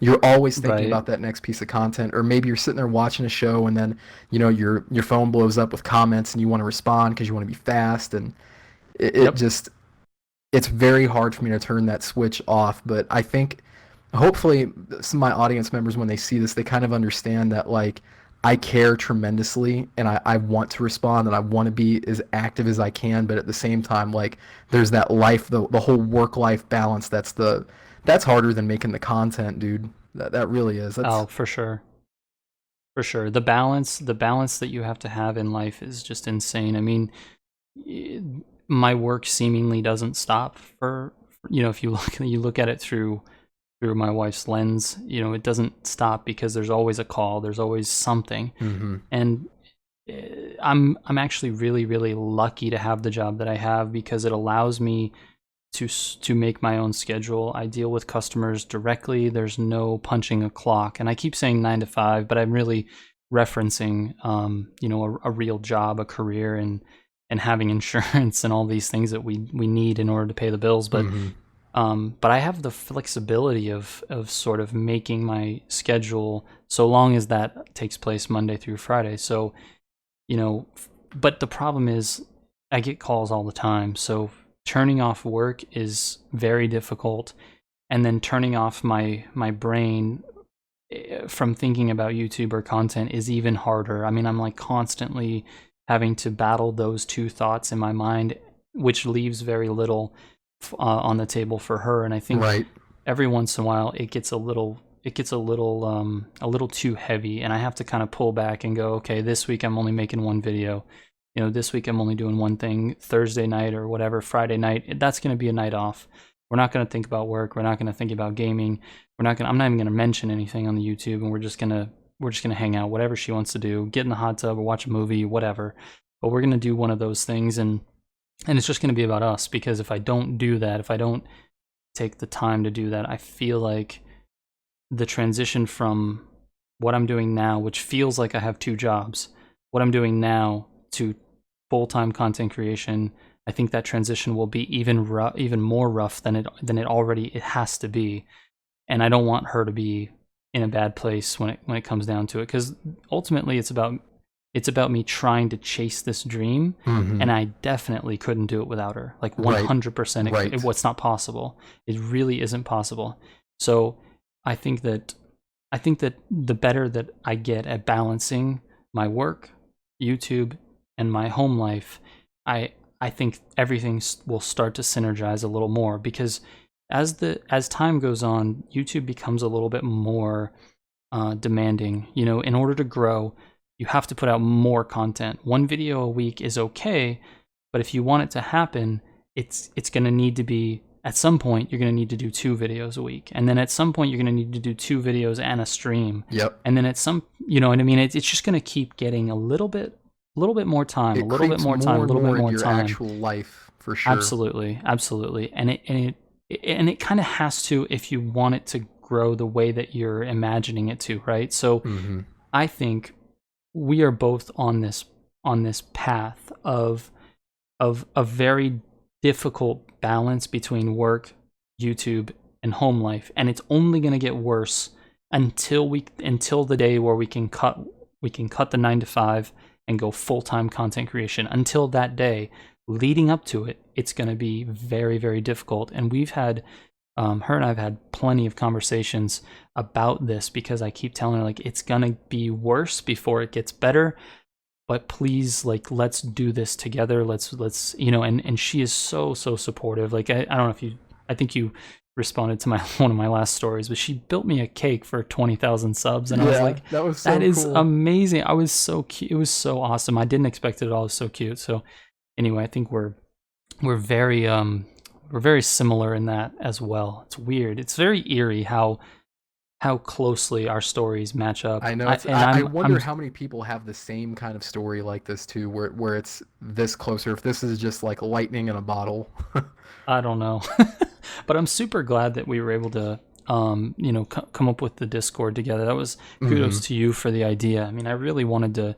You're always thinking Right. about that next piece of content, or maybe you're sitting there watching a show and then your phone blows up with comments and you want to respond because you want to be fast, and it Yep. just it's very hard for me to turn that switch off. But I think hopefully some of my audience members, when they see this, they kind of understand that, like, I care tremendously, and I want to respond, and I want to be as active as I can, but at the same time, like, there's that life, the whole work-life balance, that's harder than making the content, dude. That really is. Oh, That's for sure. For sure. The balance that you have to have in life is just insane. I mean, y- my work seemingly doesn't stop if you look at it through my wife's lens, it doesn't stop because there's always a call, there's always something. hmm And I'm actually really really lucky to have the job that I have because it allows me to make my own schedule. I deal with customers directly. There's no punching a clock. And I keep saying 9 to 5, but I'm really referencing a real job, a career, and having insurance and all these things that we need in order to pay the bills. But hmm but I have the flexibility of sort of making my schedule so long as that takes place Monday through Friday. So, but the problem is I get calls all the time. So turning off work is very difficult. And then turning off my brain from thinking about YouTube or content is even harder. I mean, I'm like constantly having to battle those two thoughts in my mind, which leaves very little on the table for her. And I think right. every once in a while it gets a little too heavy, and I have to kind of pull back and go, okay, this week I'm only making one video. This week I'm only doing one thing. Thursday night or whatever, Friday night, that's going to be a night off. We're not going to think about work. We're not going to think about gaming. I'm not even going to mention anything on the YouTube, and we're just gonna hang out. Whatever she wants to do, get in the hot tub or watch a movie, whatever. But we're gonna do one of those things, and it's just gonna be about us. Because if I don't do that, if I don't take the time to do that, I feel like the transition from what I'm doing now, which feels like I have two jobs, what I'm doing now to full-time content creation, I think that transition will be even more rough than it has to be. And I don't want her to be in a bad place when it comes down to it, because ultimately it's about me trying to chase this dream, hmm and I definitely couldn't do it without her. Like Right. 100%, Right. what's not possible. It really isn't possible. So I think that the better that I get at balancing my work, YouTube, and my home life, I I think everything will start to synergize a little more, because as time goes on, YouTube becomes a little bit more demanding. In order to grow, you have to put out more content. One video a week is okay, but if you want it to happen, it's going to need to be, at some point you're going to need to do 2 videos a week, and then at some point you're going to need to do 2 videos and a stream, Yep. and then at some, you know what I mean. It's just going to keep getting a little bit more time, a It little bit creeps more time, more a and little bit more into more your time. actual life for sure. Absolutely, absolutely, and it kind of has to if you want it to grow the way that you're imagining it to, right? So I think we are both on this path of a very difficult balance between work, YouTube, and home life, and it's only going to get worse until the day where we can cut the 9 to 5 and go full-time content creation. Until that day, leading up to it, it's going to be very, very difficult. And we've had her and I've had plenty of conversations about this, because I keep telling her, like, it's going to be worse before it gets better, but please, like, let's do this together. Let's and she is so supportive. Like, I don't know if I think you responded to one of my last stories, but she built me a cake for 20,000 subs, and I was like, that is cool. Amazing. I was so cute. It was so awesome. I didn't expect it at all. It was so cute. So anyway, I think we're very similar in that as well. It's weird. It's very eerie how closely our stories match up. I know. I wonder how many people have the same kind of story like this too, where it's this closer. If this is just like lightning in a bottle. I don't know. But I'm super glad that we were able to come up with the Discord together. That was kudos to you for the idea. I mean, I really wanted to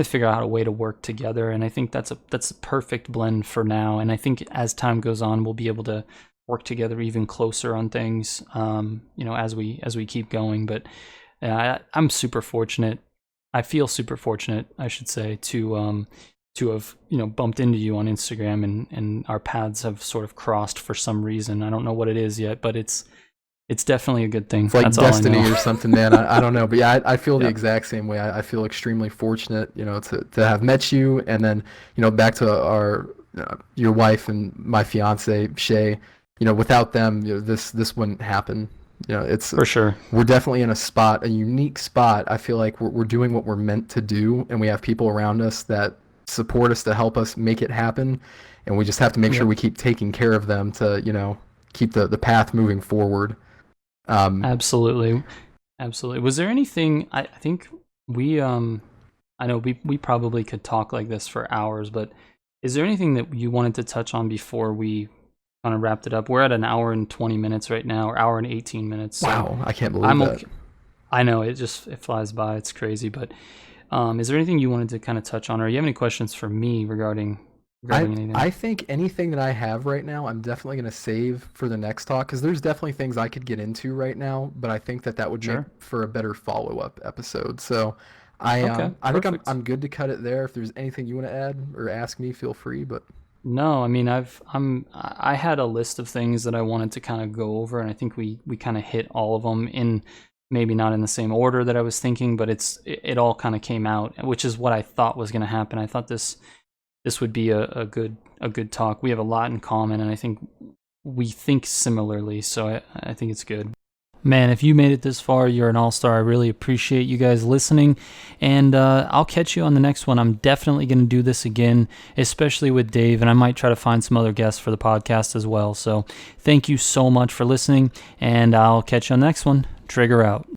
figure out a way to work together, and I think that's a perfect blend for now. And I think as time goes on, we'll be able to work together even closer on things, as we keep going. But I'm super fortunate. I feel super fortunate, I should say, to have bumped into you on Instagram, and our paths have sort of crossed for some reason. I don't know what it is yet, but it's definitely a good thing. It's like That's destiny or something, man. I don't know, but yeah, I feel the exact same way. I feel extremely fortunate, to have met you, and then back to your wife and my fiance Shay. Without them, this wouldn't happen. It's for sure. We're definitely in a unique spot. I feel like we're doing what we're meant to do, and we have people around us that support us to help us make it happen, and we just have to make sure we keep taking care of them to keep the path moving forward. Absolutely. Was there anything? I think we I know we probably could talk like this for hours, but is there anything that you wanted to touch on before we kind of wrapped it up? We're at an hour and 20 minutes right now, or hour and 18 minutes. So wow, I can't believe that. Okay. I know, it flies by. It's crazy, but is there anything you wanted to kind of touch on, or you have any questions for me regarding anything? I think anything that I have right now, I'm definitely going to save for the next talk, because there's definitely things I could get into right now, but I think that would make for a better follow-up episode. So I think I'm good to cut it there. If there's anything you want to add or ask me, feel free. But no, I mean, I had a list of things that I wanted to kind of go over, and I think we kind of hit all of them in. Maybe not in the same order that I was thinking, but it all kind of came out, which is what I thought was going to happen. I thought this would be a good talk. We have a lot in common, and I think we think similarly, so I think it's good. Man, if you made it this far, you're an all-star. I really appreciate you guys listening, and I'll catch you on the next one. I'm definitely going to do this again, especially with Dave, and I might try to find some other guests for the podcast as well. So thank you so much for listening, and I'll catch you on the next one. Trigger out.